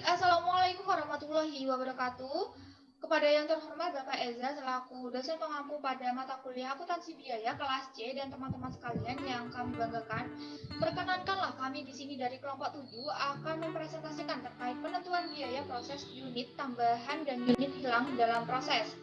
Assalamualaikum warahmatullahi wabarakatuh. Kepada yang terhormat Bapak Eza selaku dosen pengampu pada mata kuliah akuntansi biaya kelas C dan teman-teman sekalian yang kami banggakan, perkenankanlah kami di sini dari kelompok 7 akan mempresentasikan terkait penentuan biaya proses unit tambahan dan unit hilang dalam proses.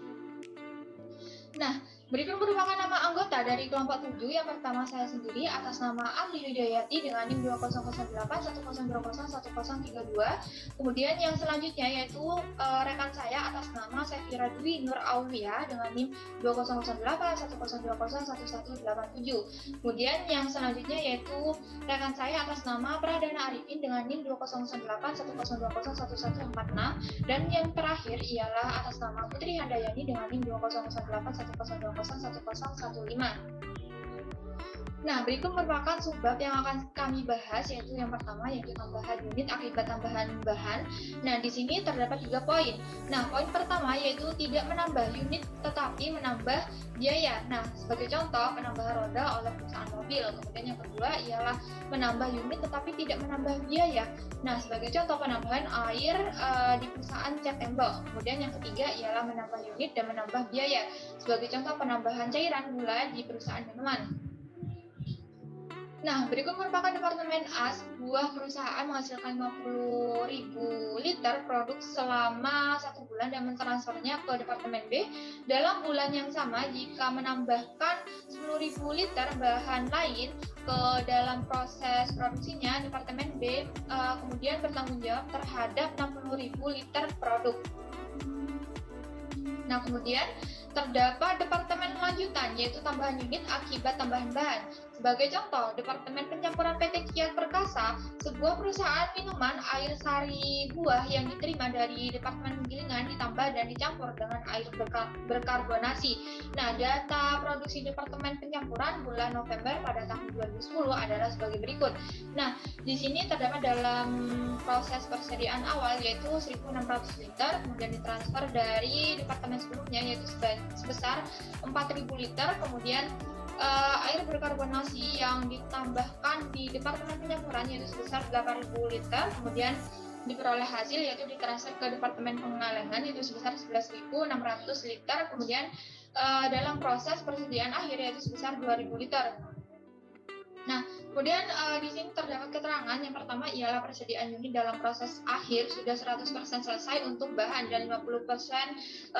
Nah, berikut merupakan nama anggota dari kelompok 7. Yang pertama saya sendiri atas nama Amri Widayati dengan NIM 200810201032. Kemudian yang selanjutnya yaitu rekan saya atas nama Sefira Dwi Nur Aulia dengan NIM 20081020111187. Kemudian yang selanjutnya yaitu rekan saya atas nama Pradana Arifin dengan NIM 20081020111146. Dan yang terakhir ialah atas nama Putri Handayani dengan NIM 200810201015. Nah, berikut merupakan subbab yang akan kami bahas, yaitu yang pertama yaitu tambahan unit akibat tambahan bahan. Nah, di sini terdapat 3 poin. Nah, poin pertama yaitu tidak menambah unit tetapi menambah biaya. Nah, sebagai contoh penambahan roda oleh perusahaan mobil. Kemudian yang kedua ialah menambah unit tetapi tidak menambah biaya. Nah, sebagai contoh penambahan air di perusahaan cat tembok. Kemudian yang ketiga ialah menambah unit dan menambah biaya. Sebagai contoh penambahan cairan gula di perusahaan minuman. Nah, berikut merupakan Departemen A, sebuah perusahaan menghasilkan 50.000 liter produk selama 1 bulan dan mentransfernya ke Departemen B dalam bulan yang sama jika menambahkan 10.000 liter bahan lain ke dalam proses produksinya. Departemen B kemudian bertanggung jawab terhadap 60.000 liter produk. Nah, kemudian terdapat departemen lanjutan yaitu tambahan unit akibat tambahan bahan. Sebagai contoh, Departemen Pencampuran PT Kiat Perkasa, sebuah perusahaan minuman air sari buah yang diterima dari Departemen Penggilingan ditambah dan dicampur dengan air berkarbonasi. Nah, data produksi Departemen Pencampuran bulan November pada tahun 2010 adalah sebagai berikut. Nah, di sini terdapat dalam proses persediaan awal yaitu 1.600 liter, kemudian ditransfer dari departemen sebelumnya yaitu sebesar 4.000 liter, kemudian air berkarbonasi yang ditambahkan di Departemen Pencampuran yaitu sebesar 8.000 liter, kemudian diperoleh hasil yaitu ditransfer ke Departemen Pengalengan yaitu sebesar 11.600 liter, kemudian dalam proses persediaan akhir yaitu sebesar 2.000 liter. Nah, kemudian di sini terdapat keterangan yang pertama ialah persediaan unit dalam proses akhir sudah 100% selesai untuk bahan dan 50%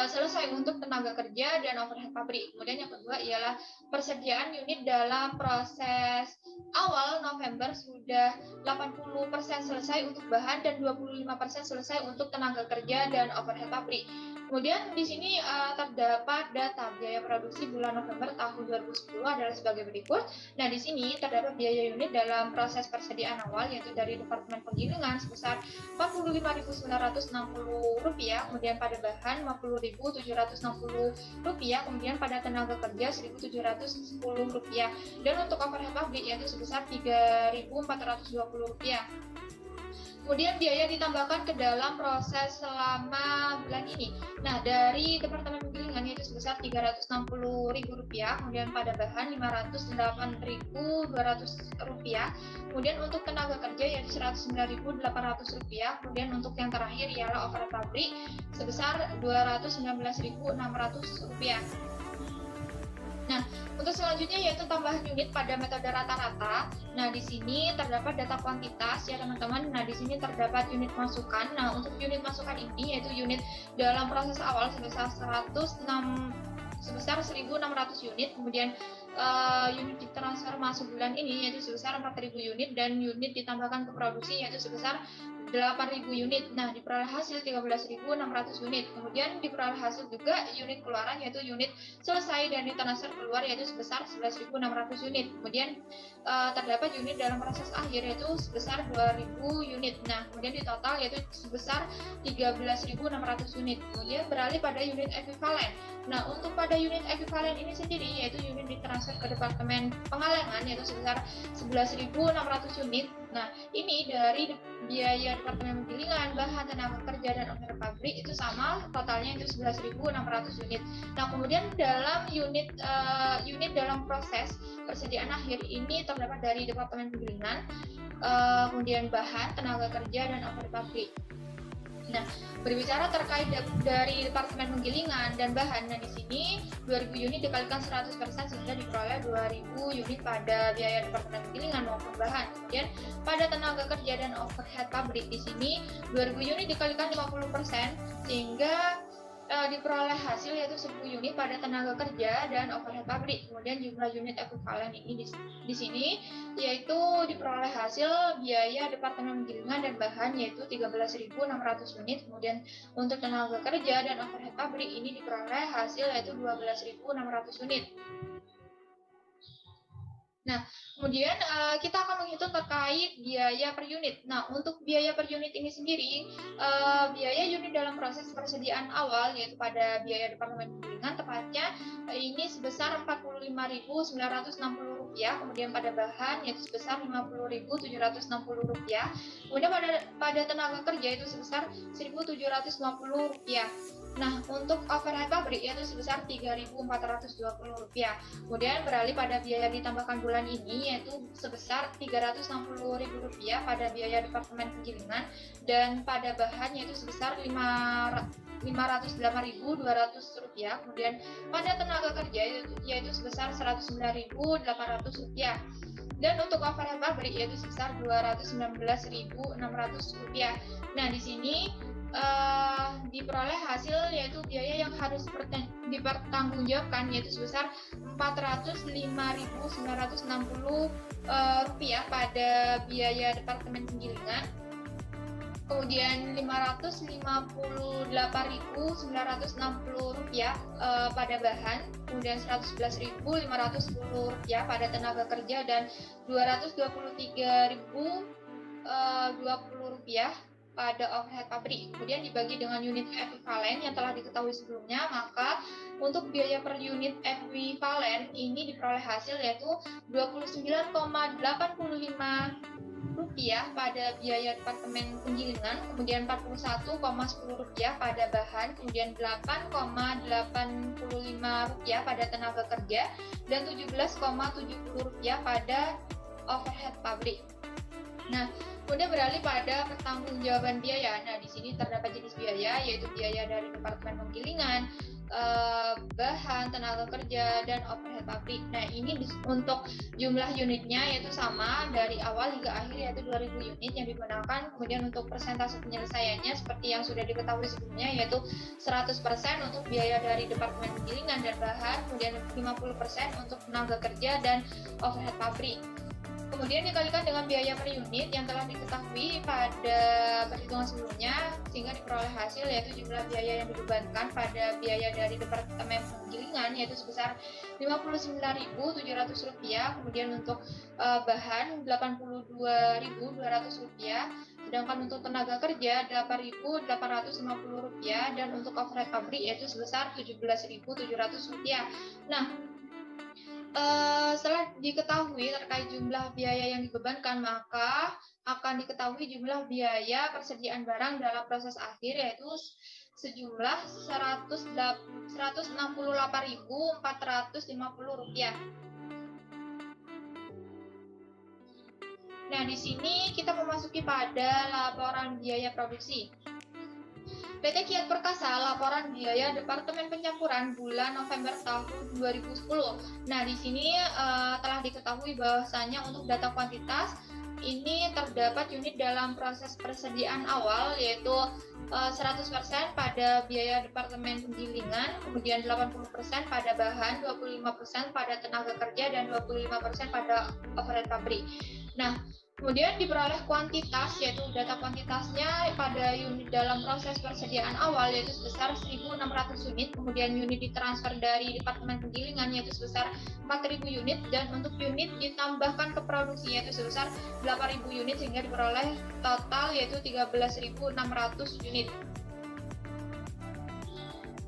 selesai untuk tenaga kerja dan overhead pabrik. Kemudian yang kedua ialah persediaan unit dalam proses awal November sudah 80% selesai untuk bahan dan 25% selesai untuk tenaga kerja dan overhead pabrik. Kemudian di sini terdapat data biaya produksi bulan November tahun 2010 adalah sebagai berikut. Nah, di sini terdapat biaya unit dalam proses persediaan awal yaitu dari Departemen Penggilingan sebesar Rp45.960, kemudian pada bahan Rp50.760, kemudian pada tenaga kerja Rp1.710, dan untuk overhead pabrik yaitu sebesar Rp3.420. Kemudian biaya ditambahkan ke dalam proses selama bulan ini. Nah, dari Departemen Penggilingan yaitu sebesar Rp360.000, kemudian pada bahan Rp508.200, kemudian untuk tenaga kerja yaitu Rp109.800, kemudian untuk yang terakhir ialah overhead pabrik sebesar Rp219.600. Nah, untuk selanjutnya yaitu tambahan unit pada metode rata-rata. Nah, di sini terdapat data kuantitas ya teman-teman. Nah, di sini terdapat unit masukan. Nah, untuk unit masukan ini yaitu unit dalam proses awal sebesar 1.600 unit, kemudian unit ditransfer masuk bulan ini yaitu sebesar 4.000 unit dan unit ditambahkan ke produksi yaitu sebesar 8.000 unit. Nah, diperoleh hasil 13.600 unit. Kemudian diperoleh hasil juga unit keluaran yaitu unit selesai dan ditransfer keluar yaitu sebesar 11.600 unit. Kemudian terdapat unit dalam proses akhir yaitu sebesar 2.000 unit. Nah, kemudian di total yaitu sebesar 13.600 unit. Kemudian beralih pada unit ekuivalen. Nah, untuk pada unit ekuivalen ini sendiri yaitu unit ditransfer ke Departemen Pengalengan yaitu sebesar 11.600 unit. Nah, ini dari biaya Departemen Penggilingan, bahan, tenaga kerja, dan overhead pabrik itu sama, totalnya itu 11.600 unit. Nah, kemudian dalam unit dalam proses persediaan akhir ini terdapat dari Departemen Penggilingan, kemudian bahan, tenaga kerja, dan overhead pabrik. Nah, berbicara terkait dari Departemen Penggilingan dan Bahan, nah di sini 2000 unit dikalikan 100% sehingga diperoleh 2000 unit pada biaya Departemen Penggilingan maupun bahan. Kemudian pada tenaga kerja dan overhead pabrik di sini 2000 unit dikalikan 50% sehingga diperoleh hasil yaitu 10 unit pada tenaga kerja dan overhead pabrik. Kemudian jumlah unit ekuivalen ini di sini yaitu diperoleh hasil biaya Departemen Penggilingan dan Bahan yaitu 13.600 unit. Kemudian untuk tenaga kerja dan overhead pabrik ini diperoleh hasil yaitu 12.600 unit. Nah, kemudian kita akan menghitung terkait biaya per unit. Nah, untuk biaya per unit ini sendiri, biaya unit dalam proses persediaan awal, yaitu pada biaya Departemen Penggilingan, tepatnya ini sebesar Rp40.960, kemudian pada bahan yaitu sebesar Rp50.760, kemudian pada tenaga kerja itu sebesar Rp1.750. Nah, untuk overhead pabrik yaitu sebesar Rp3.420. Kemudian beralih pada biaya ditambahkan bulan ini yaitu sebesar Rp360.000 pada biaya Departemen Penggilingan dan pada bahan yaitu sebesar Rp508.200. Kemudian pada tenaga kerja yaitu sebesar Rp109.800. Dan untuk overhead pabrik yaitu sebesar Rp219.600. Nah, di sini diperoleh hasil yaitu biaya yang harus dipertanggungjawabkan yaitu sebesar Rp405.960 pada biaya Departemen Penggilingan, kemudian Rp558.960 pada bahan, kemudian Rp111.510 pada tenaga kerja dan Rp223.020 pada overhead pabrik. Kemudian dibagi dengan unit ekuivalen yang telah diketahui sebelumnya, maka untuk biaya per unit ekuivalen ini diperoleh hasil yaitu Rp29,85 pada biaya Departemen Penggilingan, kemudian Rp41,10 pada bahan, kemudian Rp8,85 pada tenaga kerja, dan Rp17,70 pada overhead pabrik. Nah, kemudian beralih pada pertanggungjawaban biaya. Nah, di sini terdapat jenis biaya yaitu biaya dari Departemen Penggilingan, bahan, tenaga kerja, dan overhead pabrik. Nah, ini untuk jumlah unitnya yaitu sama dari awal hingga akhir yaitu 2000 unit yang digunakan. Kemudian untuk persentase penyelesaiannya seperti yang sudah diketahui sebelumnya yaitu 100% untuk biaya dari Departemen Penggilingan dan bahan, kemudian 50% untuk tenaga kerja dan overhead pabrik. Kemudian dikalikan dengan biaya per unit yang telah diketahui pada perhitungan sebelumnya sehingga diperoleh hasil yaitu jumlah biaya yang dibebankan pada biaya dari Departemen Penggilingan yaitu sebesar Rp59.700, kemudian untuk bahan Rp82.200, sedangkan untuk tenaga kerja Rp8.850 dan untuk overhead pabrik yaitu sebesar Rp17.700. Nah, setelah diketahui terkait jumlah biaya yang dibebankan, maka akan diketahui jumlah biaya persediaan barang dalam proses akhir yaitu sejumlah Rp168.450. Nah, di sini kita memasuki pada laporan biaya produksi. PT Kiat Perkasa laporan biaya Departemen Pencampuran bulan November tahun 2010. Nah, di sini telah diketahui bahwasanya untuk data kuantitas ini terdapat unit dalam proses persediaan awal yaitu 100% pada biaya Departemen Penggilingan, kemudian 80% pada bahan, 25% pada tenaga kerja, dan 25% pada overhead pabrik. Nah, kemudian diperoleh kuantitas yaitu data kuantitasnya pada unit dalam proses persediaan awal yaitu sebesar 1.600 unit, kemudian unit ditransfer dari Departemen Penggilingan yaitu sebesar 4.000 unit, dan untuk unit ditambahkan ke produksi yaitu sebesar 8.000 unit sehingga diperoleh total yaitu 13.600 unit.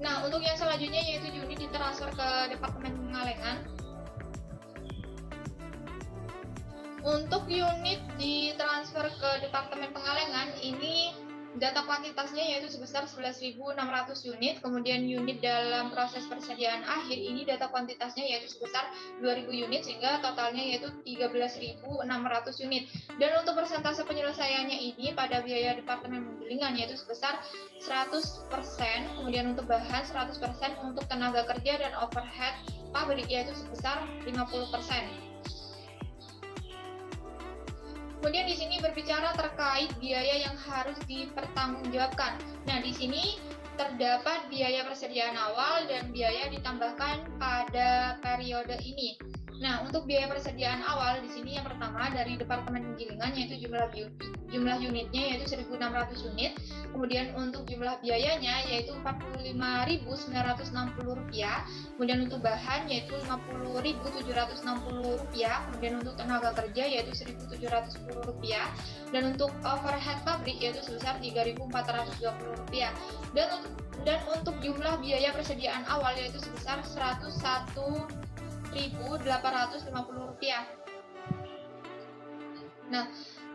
Nah, untuk yang selanjutnya yaitu unit ditransfer ke Departemen Pengalengan. Untuk unit ditransfer ke Departemen Pengalengan ini Data kuantitasnya yaitu sebesar 11.600 unit, kemudian unit dalam proses persediaan akhir ini data kuantitasnya yaitu sebesar 2.000 unit, sehingga totalnya yaitu 13.600 unit. Dan untuk persentase penyelesaiannya ini pada biaya departemen penggilingan yaitu sebesar 100%, kemudian untuk bahan 100%, untuk tenaga kerja dan overhead pabrik yaitu sebesar 50%. Kemudian di sini berbicara terkait biaya yang harus dipertanggungjawabkan. Nah, di sini terdapat biaya persediaan awal dan biaya ditambahkan pada periode ini. Nah, untuk biaya persediaan awal di sini yang pertama dari Departemen Penggilingan yaitu jumlah unitnya yaitu 1.600 unit. Kemudian untuk jumlah biayanya yaitu Rp45.960. Kemudian untuk bahan yaitu Rp50.760. Kemudian untuk tenaga kerja yaitu Rp1.710. Dan untuk overhead pabrik yaitu sebesar Rp3.420. Dan untuk jumlah biaya persediaan awal yaitu sebesar Rp101.850. Nah,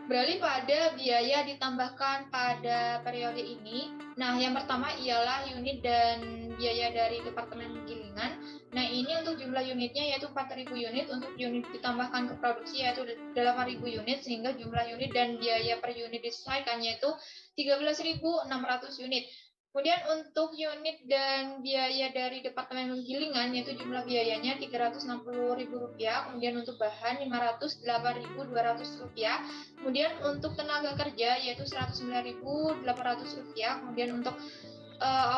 beralih pada biaya ditambahkan pada periode ini. Nah, yang pertama ialah unit dan biaya dari Departemen Penggilingan. Nah, ini untuk jumlah unitnya yaitu 4.000 unit, untuk unit ditambahkan ke produksi yaitu 8.000 unit, sehingga jumlah unit dan biaya per unit disesuaikan yaitu 13.600 unit. Kemudian untuk unit dan biaya dari Departemen Penggilingan yaitu jumlah biayanya Rp360.000, kemudian untuk bahan Rp508.200, kemudian untuk tenaga kerja yaitu Rp109.800, kemudian untuk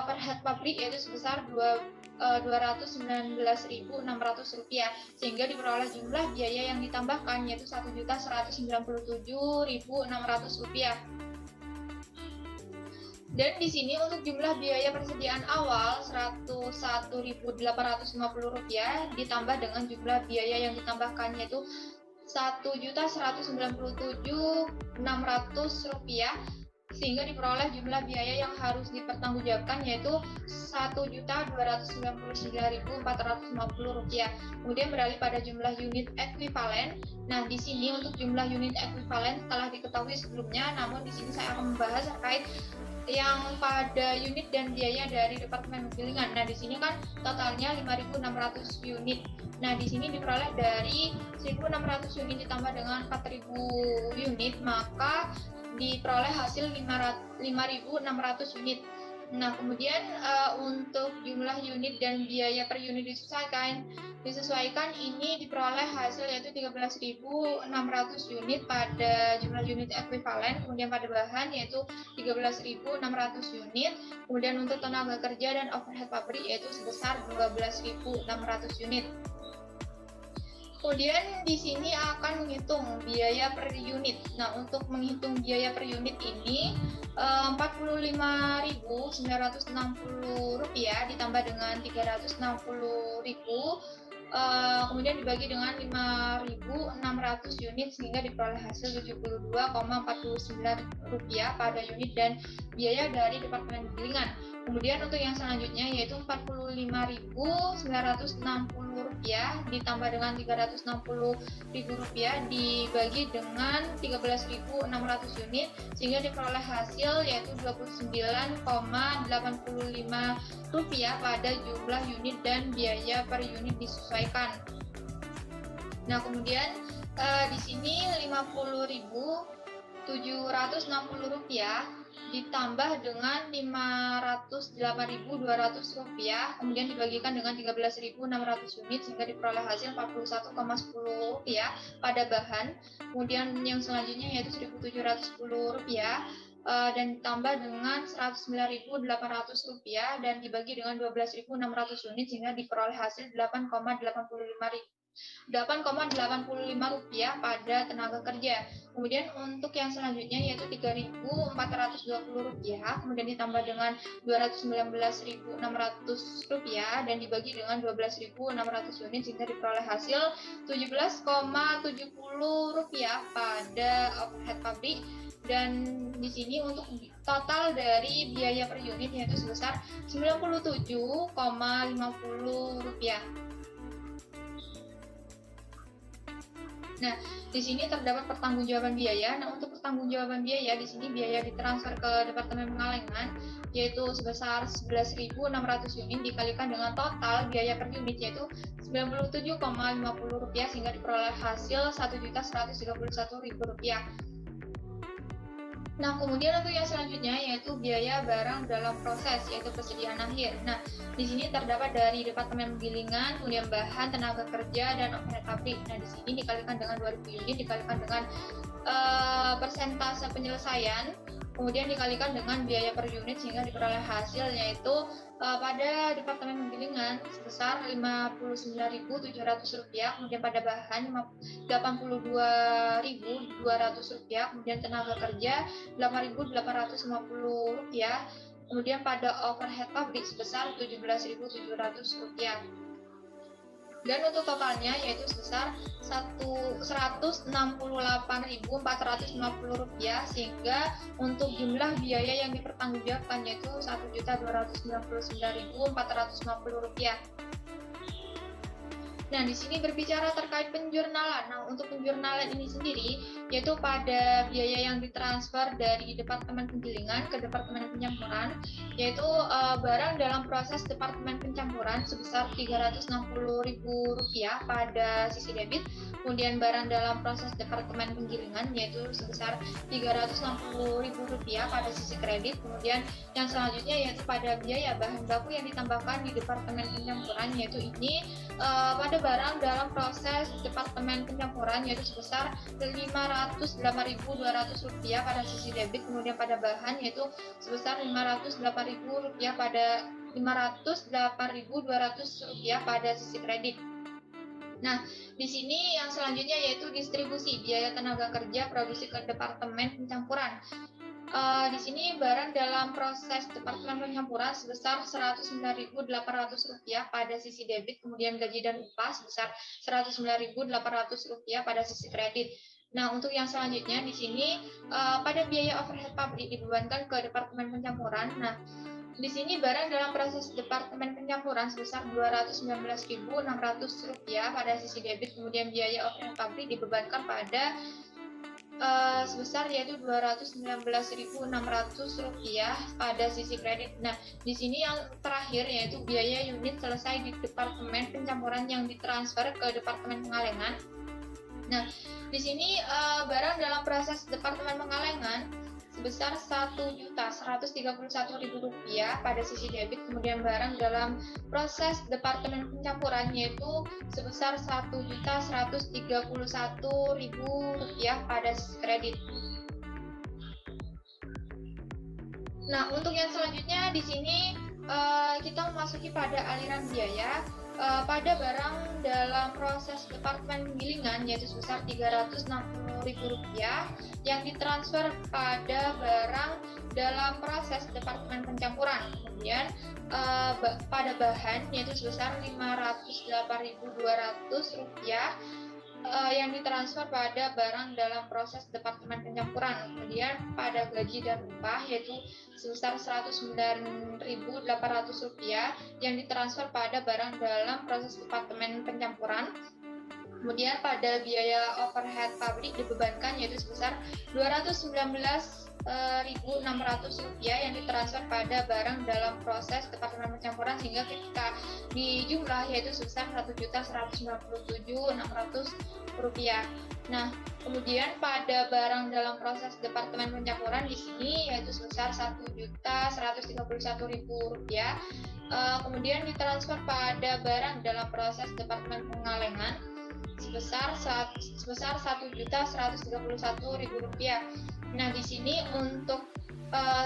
overhead pabrik yaitu sebesar Rp219.600, sehingga diperoleh jumlah biaya yang ditambahkan yaitu Rp1.197.600. Dan di sini untuk jumlah biaya persediaan awal Rp101.850 ditambah dengan jumlah biaya yang ditambahkan yaitu Rp1.197.600, sehingga diperoleh jumlah biaya yang harus dipertanggungjawabkan yaitu Rp1.299.450. Kemudian beralih pada jumlah unit ekuivalen. Nah, di sini untuk jumlah unit ekuivalen telah diketahui sebelumnya, namun di sini saya akan membahas terkait yang pada unit dan biaya dari Departemen Penggilingan. Nah, di sini kan totalnya 5.600 unit. Nah, di sini diperoleh dari 1.600 unit ditambah dengan 4.000 unit, maka diperoleh hasil 5.600 unit. Nah, kemudian untuk jumlah unit dan biaya per unit disesuaikan ini diperoleh hasil yaitu 13.600 unit pada jumlah unit ekuivalen, kemudian pada bahan yaitu 13.600 unit, kemudian untuk tenaga kerja dan overhead pabrik yaitu sebesar 12.600 unit. Kemudian di sini akan menghitung biaya per unit. Nah, untuk menghitung biaya per unit ini Rp45.960 ditambah dengan Rp360.000, kemudian dibagi dengan 5.600 unit, sehingga diperoleh hasil Rp72,49 pada unit dan biaya dari Departemen Penggilingan. Kemudian untuk yang selanjutnya yaitu Rp45.960 ditambah dengan Rp360.000 dibagi dengan 13.600 unit, sehingga diperoleh hasil yaitu Rp29,85 pada jumlah unit dan biaya per unit disesuaikan. Nah, kemudian di sini Rp50.760 ditambah dengan Rp508.200, kemudian dibagikan dengan 13.600 unit, sehingga diperoleh hasil Rp41,10 pada bahan. Kemudian yang selanjutnya yaitu Rp1.710 dan ditambah dengan Rp109.800 dan dibagi dengan 12.600 unit, sehingga diperoleh hasil Rp8,85 pada tenaga kerja. Kemudian untuk yang selanjutnya yaitu Rp3.420, kemudian ditambah dengan Rp219.600 dan dibagi dengan 12.600 unit, sehingga diperoleh hasil Rp17,70 pada overhead pabrik. Dan di sini untuk total dari biaya per unit yaitu sebesar Rp97,50. Nah, di sini terdapat pertanggungjawaban biaya. Nah, untuk pertanggungjawaban biaya di sini biaya ditransfer ke Departemen Pengalengan yaitu sebesar 11.600 unit dikalikan dengan total biaya per unit yaitu Rp97,50 sehingga diperoleh hasil Rp1.131.000. Nah, kemudian untuk yang selanjutnya yaitu biaya barang dalam proses yaitu persediaan akhir. Nah, di sini terdapat dari Departemen Penggilingan, kemudian bahan, tenaga kerja, dan overhead pabrik. Nah, di sini dikalikan dengan 2000 unit dikalikan dengan persentase penyelesaian, kemudian dikalikan dengan biaya per unit sehingga diperoleh hasil yaitu pada Departemen Penggilingan sebesar Rp59.700, kemudian pada bahan Rp82.200, kemudian tenaga kerja Rp8.850, kemudian pada overhead pabrik sebesar Rp17.700. Dan untuk totalnya yaitu sebesar Rp168.450, sehingga untuk jumlah biaya yang dipertanggungjawabkan yaitu Rp1.299.450. Nah, di sini berbicara terkait penjurnalan. Nah, untuk penjurnalan ini sendiri, yaitu pada biaya yang ditransfer dari Departemen Penggilingan ke Departemen Pencampuran, yaitu barang dalam proses Departemen Pencampuran sebesar Rp360.000 pada sisi debit, kemudian barang dalam proses Departemen Penggilingan yaitu sebesar Rp360.000 pada sisi kredit, kemudian yang selanjutnya yaitu pada biaya bahan baku yang ditambahkan di Departemen Pencampuran, yaitu ini pada barang dalam proses Departemen Pencampuran yaitu sebesar Rp508.200 pada sisi debit, kemudian pada bahan yaitu sebesar Rp508.200 pada sisi kredit. Nah, di sini yang selanjutnya yaitu distribusi biaya tenaga kerja produksi ke Departemen Pencampuran. Di sini barang dalam proses Departemen Pencampuran sebesar Rp109.800 pada sisi debit, kemudian gaji dan upah sebesar Rp109.800 pada sisi kredit. Nah, untuk yang selanjutnya di sini pada biaya overhead pabrik dibebankan ke Departemen Pencampuran. Nah, di sini barang dalam proses Departemen Pencampuran sebesar Rp219.600 pada sisi debit, kemudian biaya overhead pabrik dibebankan pada sebesar yaitu Rp219.600 pada sisi kredit. Nah, di sini yang terakhir yaitu biaya unit selesai di Departemen Pencampuran yang ditransfer ke Departemen Pengalengan. Nah, di sini barang dalam proses Departemen Pengalengan sebesar Rp1.131.000 pada sisi debit, kemudian barang dalam proses Departemen Pencampuran yaitu sebesar Rp1.131.000 pada sisi kredit. Nah, untuk yang selanjutnya di sini kita memasuki pada aliran biaya pada barang dalam proses Departemen Penggilingan yaitu sebesar Rp360.000 yang ditransfer pada barang dalam proses Departemen Pencampuran. Kemudian pada bahan yaitu sebesar Rp508.200 yang ditransfer pada barang dalam proses Departemen Pencampuran. Kemudian pada gaji dan upah yaitu sebesar Rp109.800 yang ditransfer pada barang dalam proses Departemen Pencampuran. Kemudian pada biaya overhead pabrik dibebankan yaitu sebesar Rp219.600 yang ditransfer pada barang dalam proses Departemen Pencampuran, sehingga ketika dijumlah yaitu sebesar Rp1.197.600. Nah, kemudian pada barang dalam proses Departemen Pencampuran di sini yaitu sebesar Rp1.131.000. Kemudian ditransfer pada barang dalam proses Departemen Pengalengan sebesar Rp1.131.000. Nah, di sini untuk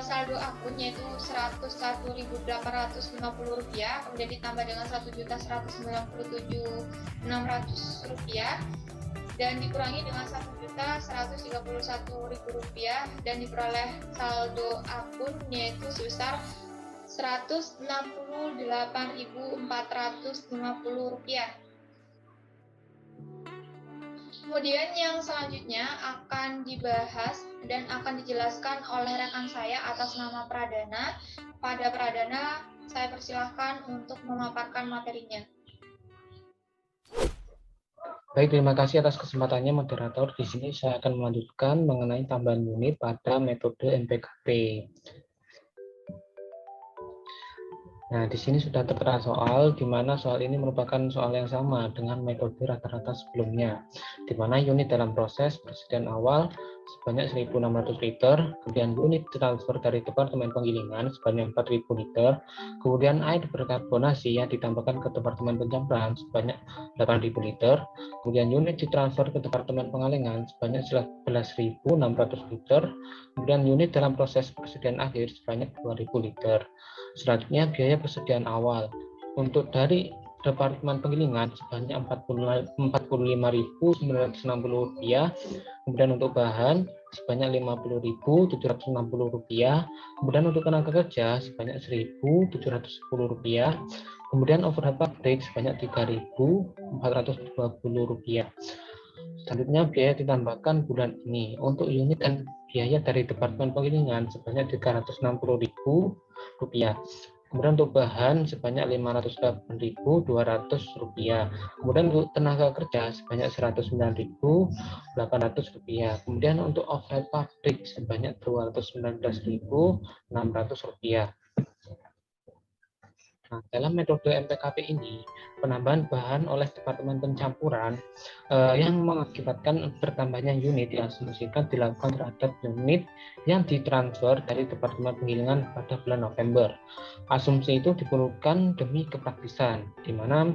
saldo akun yaitu Rp101.850, kemudian ditambah dengan Rp1.197.600 dan dikurangi dengan Rp1.131.000 dan diperoleh saldo akun yaitu sebesar Rp168.450. Kemudian yang selanjutnya akan dibahas dan akan dijelaskan oleh rekan saya atas nama Pradana. Pada Pradana, saya persilahkan untuk memaparkan materinya. Baik, terima kasih atas kesempatannya moderator. Di sini saya akan melanjutkan mengenai tambahan unit pada metode MPKP. Nah, di sini sudah tertera soal, di mana soal ini merupakan soal yang sama dengan metode rata-rata sebelumnya, di mana unit dalam proses persediaan awal sebanyak 1.600 liter, kemudian unit transfer dari Departemen Penggilingan sebanyak 4.000 liter, kemudian air berkarbonasi yang ditambahkan ke Departemen Pencampuran sebanyak 8.000 liter, kemudian unit ditransfer ke Departemen Pengalengan sebanyak 11.600 liter, kemudian unit dalam proses persediaan akhir sebanyak 2.000 liter. Selanjutnya biaya persediaan awal untuk dari Departemen Penggilingan sebanyak Rp45.960, kemudian untuk bahan sebanyak Rp50.760, kemudian untuk tenaga kerja sebanyak Rp1.710, kemudian overhead pabrik sebanyak Rp3.420. Selanjutnya biaya ditambahkan bulan ini untuk unit dan biaya dari Departemen Penggilingan sebanyak Rp360.000. Kemudian untuk bahan sebanyak Rp508.200. Kemudian untuk tenaga kerja sebanyak Rp109.800. Kemudian untuk overhead pabrik sebanyak Rp219.600. Nah, dalam metode MPKP ini, penambahan bahan oleh Departemen Pencampuran yang mengakibatkan bertambahnya unit diasumsikan dilakukan terhadap unit yang ditransfer dari Departemen Penggilingan pada bulan November. Asumsi itu diperlukan demi kepraktisan, di mana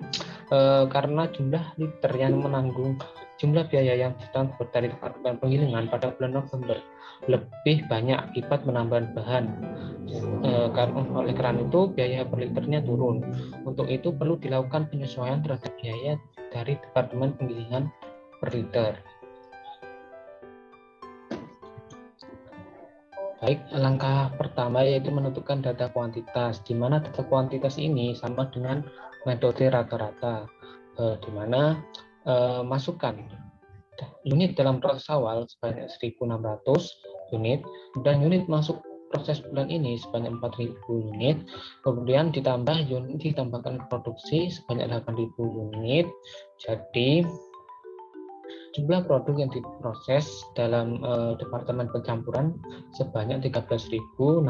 karena jumlah liter yang menanggung jumlah biaya yang ditransfer dari Departemen Penggilingan pada bulan November lebih banyak akibat penambahan bahan. Oleh karena itu biaya per liternya turun. Untuk itu perlu dilakukan penyesuaian terhadap biaya dari Departemen Penggilingan per liter. Baik, langkah pertama yaitu menentukan data kuantitas, di mana data kuantitas ini sama dengan metode rata-rata, di mana masukkan unit dalam proses awal sebanyak 1.600 unit, dan unit masuk proses bulan ini sebanyak 4.000 unit, kemudian ditambahkan produksi sebanyak 8.000 unit, jadi jumlah produk yang diproses dalam Departemen Pencampuran sebanyak 13.600.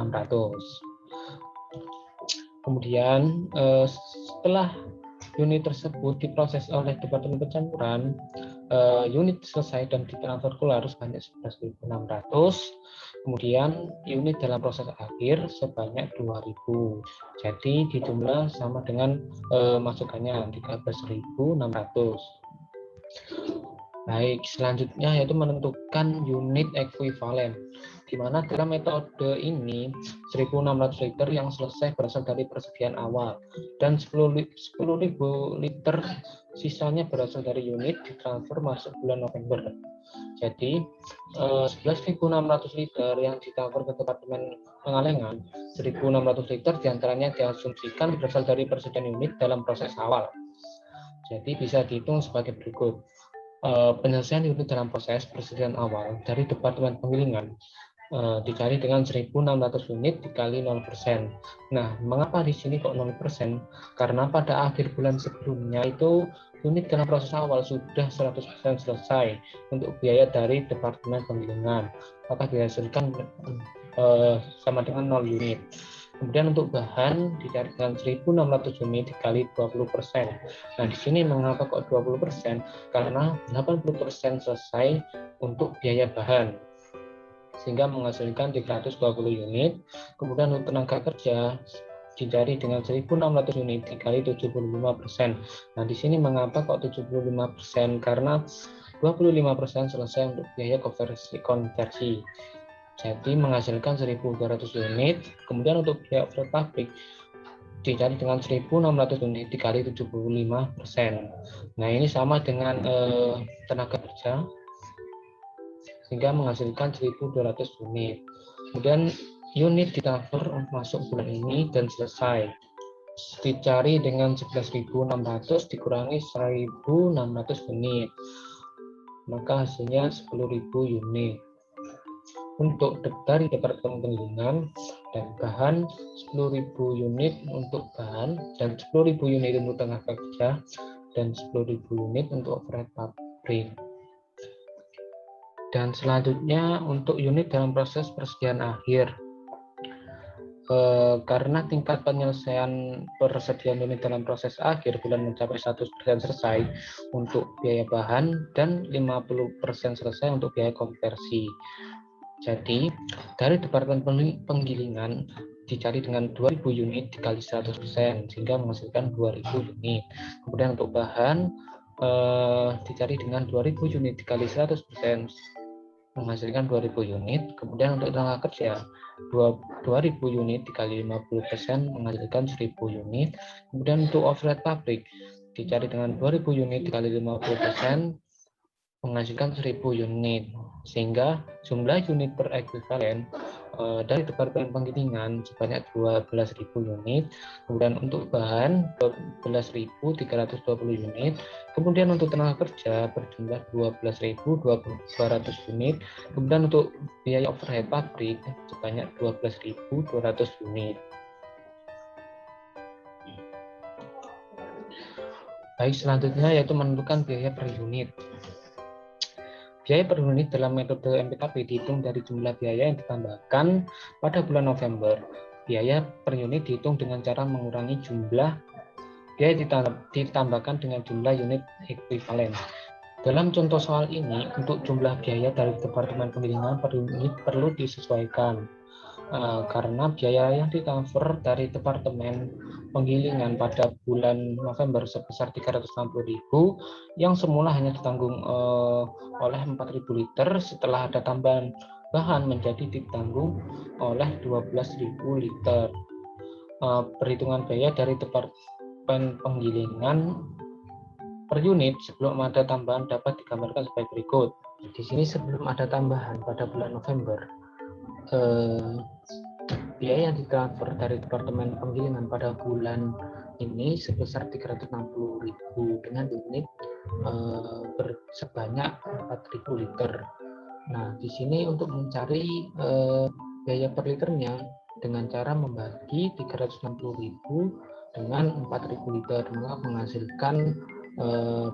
Kemudian setelah unit tersebut diproses oleh Departemen Pencampuran, unit selesai dan ditransfer keluar sebanyak 11.600, kemudian unit dalam proses akhir sebanyak 2.000. Jadi dijumlah sama dengan masukannya 13.600. Baik, selanjutnya yaitu menentukan unit ekuivalen, di mana dalam metode ini 1.600 liter yang selesai berasal dari persediaan awal dan 10.000 liter sisanya berasal dari unit ditransfer masuk bulan November. Jadi 11.600 liter yang ditransfer ke Departemen Pengalengan, 1.600 liter diantaranya diasumsikan berasal dari persediaan unit dalam proses awal. Jadi bisa dihitung sebagai berikut. Penyelesaian unit dalam proses persediaan awal dari Departemen Penggilingan dicari dengan 1.600 unit dikali 0%. Nah, mengapa di sini kok 0%? Karena pada akhir bulan sebelumnya itu unit dalam proses awal sudah 100% selesai untuk biaya dari Departemen Penggilingan, maka dihasilkan sama dengan 0 unit. Kemudian untuk bahan dicari dengan 1.600 unit dikali 20%. Nah, di sini mengapa kok 20%? Karena 80% selesai untuk biaya bahan, sehingga menghasilkan 320 unit. Kemudian untuk tenaga kerja dicari dengan 1.600 unit dikali 75%. Nah, di sini mengapa kok 75%? Karena 25% selesai untuk biaya konversi. Jadi menghasilkan 1.200 unit. Kemudian untuk biaya overhead pabrik dicari dengan 1.600 unit dikali 75%. Nah, ini sama dengan tenaga kerja, sehingga menghasilkan 1.200 unit. Kemudian unit ditransfer masuk bulan ini dan selesai. Dicari dengan 11.600 dikurangi 1.600 unit. Maka hasilnya 10.000 unit. Untuk dari Departemen Penggilingan dan bahan 10.000 unit untuk bahan dan 10.000 unit untuk tenaga kerja, dan 10.000 unit untuk overhead pabrik. Dan selanjutnya untuk unit dalam proses persediaan akhir. Karena tingkat penyelesaian persediaan unit dalam proses akhir bulan mencapai 100% selesai untuk biaya bahan dan 50% selesai untuk biaya konversi. Jadi, dari Departemen Penggilingan dicari dengan 2.000 unit dikali 100% sehingga menghasilkan 2.000 unit. Kemudian untuk bahan dicari dengan 2.000 unit dikali 100% menghasilkan 2.000 unit. Kemudian untuk tenaga kerja 2.000 unit dikali 50% menghasilkan 1.000 unit. Kemudian untuk overhead pabrik dicari dengan 2.000 unit dikali 50% menghasilkan 1.000 unit, sehingga jumlah unit per ekuivalen dari Departemen Penggilingan sebanyak 12.000 unit, kemudian untuk bahan 12.320 unit, kemudian untuk tenaga kerja berjumlah 12.200 unit, kemudian untuk biaya overhead pabrik sebanyak 12.200 unit. Baik, selanjutnya yaitu menentukan biaya per unit. Biaya per unit dalam metode MPKP dihitung dari jumlah biaya yang ditambahkan pada bulan November. Biaya per unit dihitung dengan cara mengurangi jumlah biaya ditambahkan dengan jumlah unit ekuivalen. Dalam contoh soal ini, untuk jumlah biaya dari Departemen Penggilingan per unit perlu disesuaikan. Karena biaya yang ditransfer dari Departemen Penggilingan pada bulan November sebesar 360.000 yang semula hanya ditanggung oleh 4.000 liter, setelah ada tambahan bahan menjadi ditanggung oleh 12.000 liter. Perhitungan biaya dari Departemen Penggilingan per unit sebelum ada tambahan dapat digambarkan sebagai berikut. Di sini sebelum ada tambahan pada bulan November, biaya yang ditransfer dari Departemen Penggilingan pada bulan ini sebesar 360.000 dengan unit sebanyak 4.000 liter. Nah, di sini untuk mencari biaya per liternya dengan cara membagi 360.000 dengan 4.000 liter, maka menghasilkan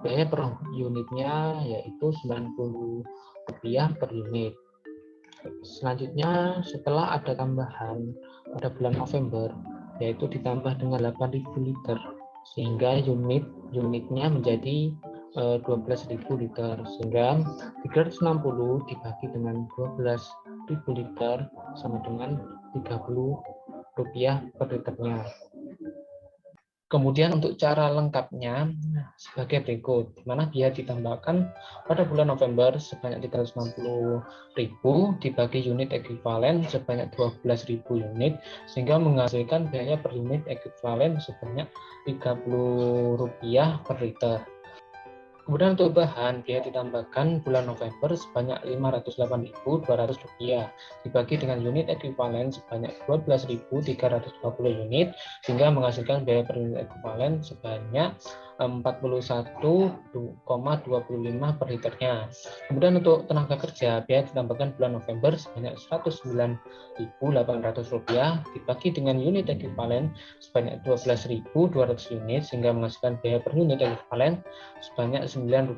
biaya per unitnya yaitu Rp90 per unit. Selanjutnya, setelah ada tambahan pada bulan November, yaitu ditambah dengan 8.000 liter, sehingga unitnya menjadi 12.000 liter, sehingga 360 dibagi dengan 12.000 liter sama dengan Rp30 per liternya. Kemudian untuk cara lengkapnya sebagai berikut, di mana biaya ditambahkan pada bulan November sebanyak 360.000 dibagi unit ekuivalen sebanyak 12.000 unit, sehingga menghasilkan biaya per unit ekuivalen sebanyak Rp30 per liter. Kemudian untuk bahan, biaya ditambahkan bulan November sebanyak Rp508.200 dibagi dengan unit ekuivalen sebanyak 12.320 unit, sehingga menghasilkan biaya per unit ekuivalen sebanyak 41,25 per liternya. Kemudian untuk tenaga kerja, biaya ditambahkan bulan November sebanyak Rp109.800 dibagi dengan unit ekuivalen sebanyak 12.200 unit, sehingga menghasilkan biaya per unit ekuivalen sebanyak Rp9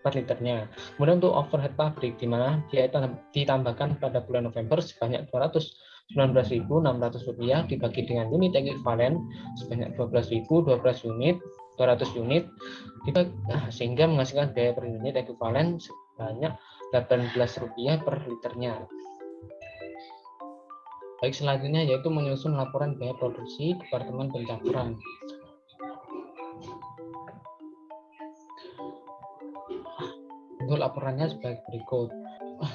per liternya. Kemudian untuk overhead pabrik, di mana biaya ditambahkan pada bulan November sebanyak Rp219.600 dibagi dengan unit ekuivalen sebanyak 12.200 unit, sehingga menghasilkan biaya per unit ekuivalen sebanyak Rp18 per liternya. Baik, selanjutnya yaitu menyusun laporan biaya produksi Departemen Pencampuran. Untuk laporannya sebagai berikut,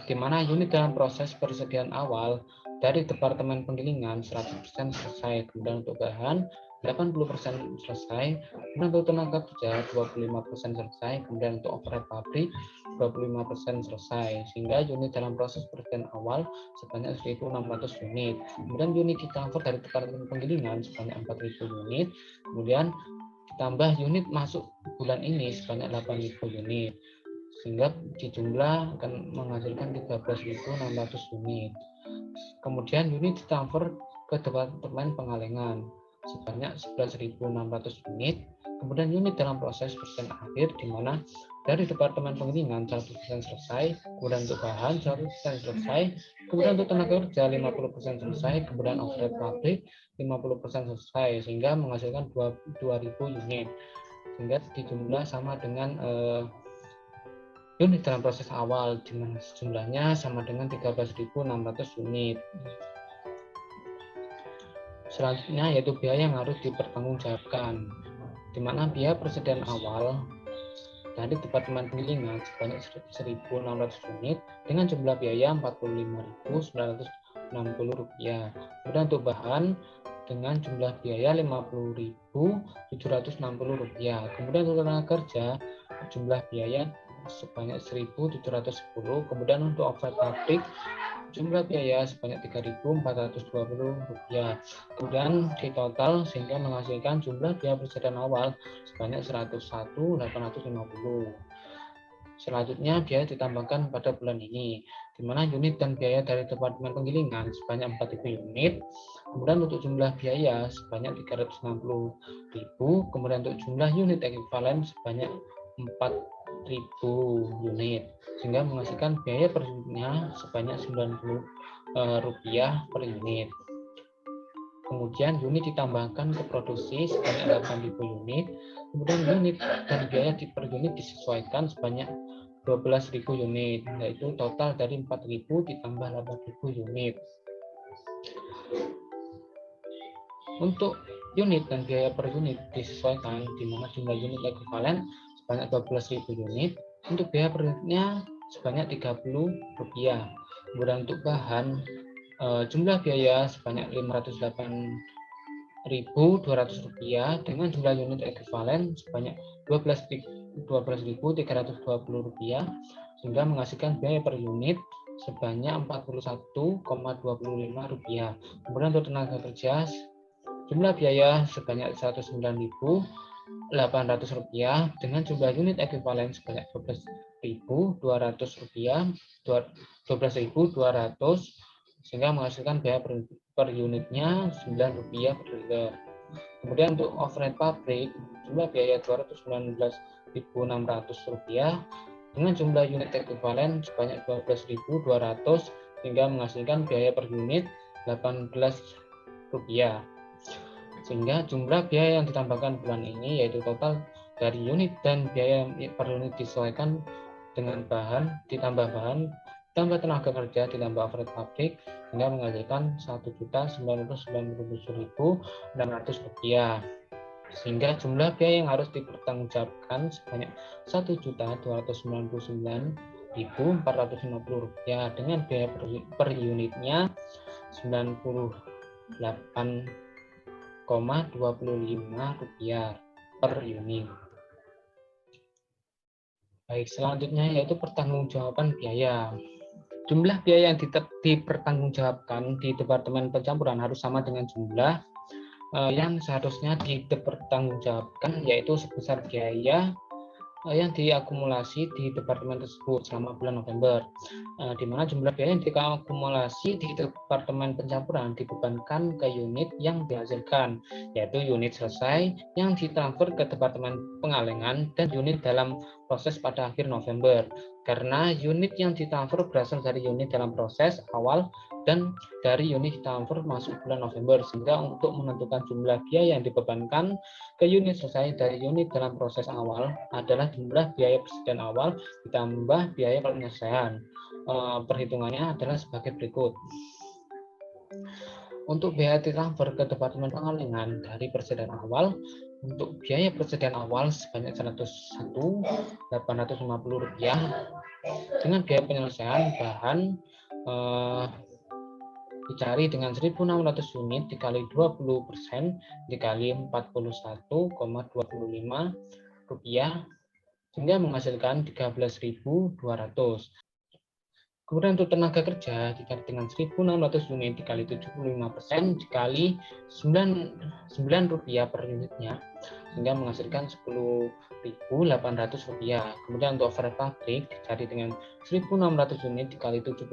di mana unit dalam proses persediaan awal dari Departemen Penggilingan 100% selesai, kemudian untuk bahan 80% selesai, kemudian untuk tenaga kerja 25% selesai, kemudian untuk overhead pabrik 25% selesai, sehingga unit dalam proses persediaan awal sebanyak 1.600 unit. Kemudian unit ditransfer dari Departemen Penggilingan sebanyak 4.000 unit, kemudian ditambah unit masuk bulan ini sebanyak 8.000 unit, sehingga dijumlah akan menghasilkan 13.600 unit. Kemudian unit ditransfer ke Departemen Pengalengan sebanyak 11.600 unit, Kemudian unit dalam proses persen akhir, di mana dari Departemen Penggilingan 100% selesai, kemudian untuk bahan 100% selesai, kemudian untuk tenaga kerja 50% selesai, kemudian overhead pabrik 50% selesai, sehingga menghasilkan 2.000 unit, sehingga dijumlah sama dengan unit dalam proses awal, di mana jumlahnya sama dengan 13.600 unit. Selanjutnya yaitu biaya yang harus dipertanggungjawabkan, di mana biaya persediaan awal dari Departemen Penggilingan sebanyak 1.600 unit dengan jumlah biaya Rp45.960. Kemudian untuk bahan dengan jumlah biaya Rp50.760. Kemudian untuk tenaga kerja jumlah biaya sebanyak 1.710. Kemudian untuk overhead pabrik jumlah biaya sebanyak Rp3.420. Kemudian di total sehingga menghasilkan jumlah biaya persediaan awal sebanyak 101.850. Selanjutnya biaya ditambahkan pada bulan ini, di mana unit dan biaya dari Departemen Penggilingan sebanyak 4.000 unit. Kemudian untuk jumlah biaya sebanyak 360.000. Kemudian untuk jumlah unit ekuivalen sebanyak 4.000 unit, sehingga menghasilkan biaya per unitnya sebanyak Rp90 per unit. Kemudian unit ditambahkan ke produksi sebanyak 8.000 unit. Kemudian unit dan biaya per unit disesuaikan sebanyak 12.000 unit, yaitu total dari 4.000 ditambah 8.000 unit. Untuk unit dan biaya per unit disesuaikan, di mana jumlah unit ekuivalen sebanyak 12.000 unit, untuk biaya per unitnya sebanyak Rp30. Kemudian untuk bahan jumlah biaya sebanyak Rp508.200 dengan jumlah unit ekuivalen sebanyak Rp12.320, sehingga menghasilkan biaya per unit sebanyak Rp41.25. Kemudian untuk tenaga kerja jumlah biaya sebanyak Rp109.800 dengan jumlah unit ekuivalen sebanyak Rp12.200, sehingga menghasilkan biaya per unitnya Rp9 per liter. Kemudian untuk overhead pabrik jumlah biaya Rp219.600 dengan jumlah unit ekuivalen sebanyak Rp12.200, sehingga menghasilkan biaya per unit Rp18. Sehingga jumlah biaya yang ditambahkan bulan ini yaitu total dari unit dan biaya per unit disesuaikan dengan bahan, ditambah tenaga kerja, ditambah overhead pabrik, hingga menghasilkan Rp1.997.600. Sehingga jumlah biaya yang harus dipertanggungjawabkan sebanyak Rp1.299.450 dengan biaya per unitnya Rp98,25 per unit. Baik, selanjutnya yaitu pertanggungjawaban biaya. Jumlah biaya yang dipertanggungjawabkan di Departemen Pencampuran harus sama dengan jumlah yang seharusnya dipertanggungjawabkan, yaitu sebesar biaya yang diakumulasi di departemen tersebut selama bulan November, di mana jumlah biaya yang diakumulasi di Departemen Pencampuran dibebankan ke unit yang dihasilkan, yaitu unit selesai yang ditransfer ke Departemen Pengalengan dan unit dalam proses pada akhir November, karena unit yang ditransfer berasal dari unit dalam proses awal dan dari unit ditransfer masuk bulan November, sehingga untuk menentukan jumlah biaya yang dibebankan ke unit selesai dari unit dalam proses awal adalah jumlah biaya persediaan awal ditambah biaya penyelesaian. Perhitungannya adalah sebagai berikut. Untuk biaya ditransfer ke Departemen Pengalengan dari persediaan awal, untuk biaya persediaan awal sebanyak Rp101.850 dengan biaya penyelesaian bahan dicari dengan 1.600 unit dikali 20% dikali Rp41,25 sehingga menghasilkan Rp13.200. Kemudian untuk tenaga kerja dicari dengan 1.600 unit dikali 75% dikali Rp9 per unitnya, sehingga menghasilkan Rp10.800. Kemudian untuk overhead pabrik dicari dengan 1.600 unit dikali 75%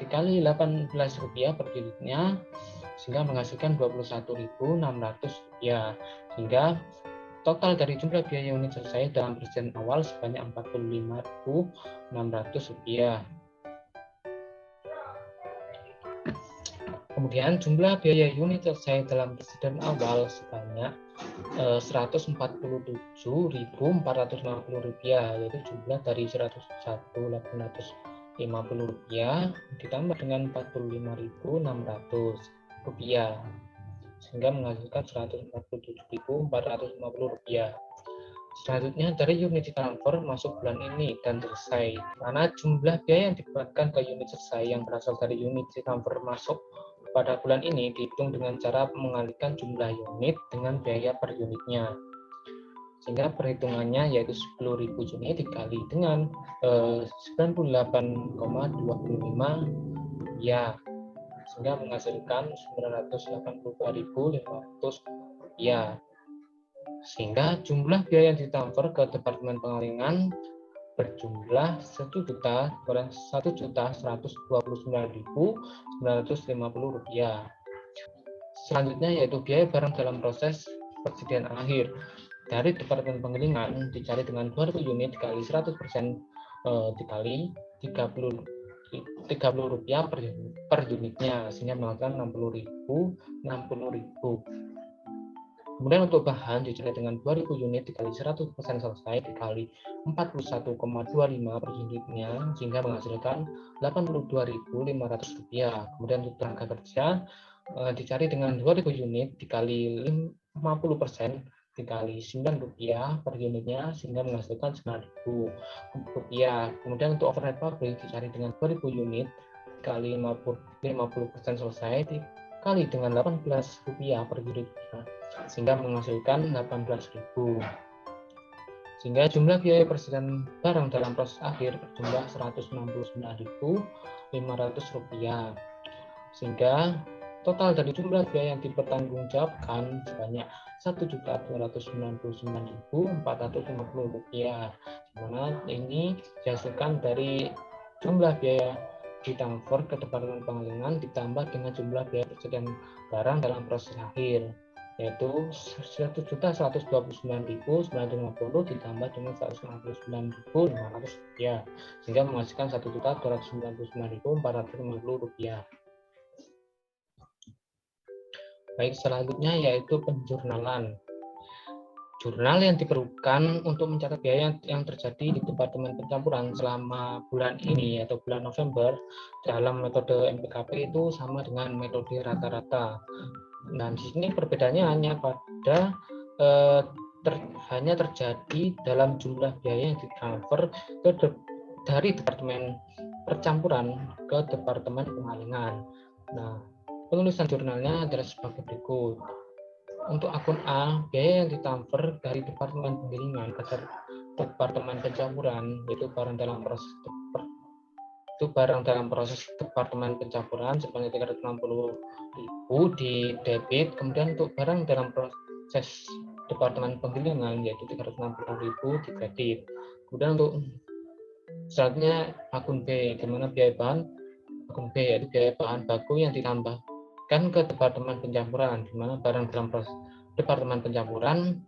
dikali Rp18 per unitnya, sehingga menghasilkan Rp21.600, sehingga total dari jumlah biaya unit selesai dalam persediaan awal sebanyak Rp45.600. Kemudian jumlah biaya unit selesai dalam persediaan awal sebanyak Rp147.450, yaitu jumlah dari Rp101.850 ditambah dengan Rp45.600, sehingga menghasilkan Rp147.450. Selanjutnya dari unit transfer masuk bulan ini dan selesai, mana jumlah biaya yang dikeluarkan ke unit selesai yang berasal dari unit transfer masuk pada bulan ini dihitung dengan cara mengalihkan jumlah unit dengan biaya per unitnya, sehingga perhitungannya yaitu 10.000 unit dikali dengan 98,25 ya, sehingga menghasilkan Rp982.500 ya. Sehingga jumlah biaya yang ditransfer ke Departemen Pengalingan berjumlah Rp1.129.950. Selanjutnya yaitu biaya barang dalam proses persediaan akhir. Dari Departemen Pengalingan dicari dengan 2.000 unit dikali 100% dikali Rp30 per unitnya, sehingga menghasilkan Rp60.000. Kemudian untuk bahan dicari dengan 2.000 unit dikali 100% selesai dikali 41,25 per unitnya, sehingga menghasilkan Rp82.500. Kemudian untuk tenaga kerja dicari dengan 2.000 unit dikali 50% dikali Rp9 per unitnya, sehingga menghasilkan Rp9.000. Kemudian untuk overhead pabrik dicari dengan 2.000 unit dikali 50% selesai dikali dengan Rp18 per unitnya, sehingga menghasilkan Rp18.000. Sehingga jumlah biaya persediaan barang dalam proses akhir berjumlah Rp169.500. Sehingga total dari jumlah biaya yang dipertanggungjawabkan sebanyak Rp1.299.450, di mana ini dihasilkan dari jumlah biaya ditransfer ke Departemen Pengalingan ditambah dengan jumlah biaya persediaan barang dalam proses akhir, yaitu Rp1.129.950 ditambah dengan Rp169.500, sehingga menghasilkan Rp1.299.450. Baik, selanjutnya yaitu penjurnalan. Jurnal yang diperlukan untuk mencatat biaya yang terjadi di Departemen Pencampuran selama bulan ini atau bulan November dalam metode MPKP itu sama dengan metode rata-rata. Nah, di sini perbedaannya hanya pada hanya terjadi dalam jumlah biaya yang ditransfer dari Departemen Percampuran ke Departemen Pengalingan. Nah, penulisan jurnalnya adalah sebagai berikut. Untuk akun A, biaya yang ditransfer dari Departemen Penggilingan ke Departemen Pencampuran, yaitu barang dalam proses Departemen Pencampuran sebanyak Rp360.000 di debit. Kemudian untuk barang dalam proses Departemen Penggilingan yaitu Rp360.000 di kredit. Kemudian untuk selanjutnya akun B, di mana biaya bahan akun B yaitu biaya bahan baku yang ditambahkan ke Departemen Pencampuran, di mana barang dalam proses Departemen Pencampuran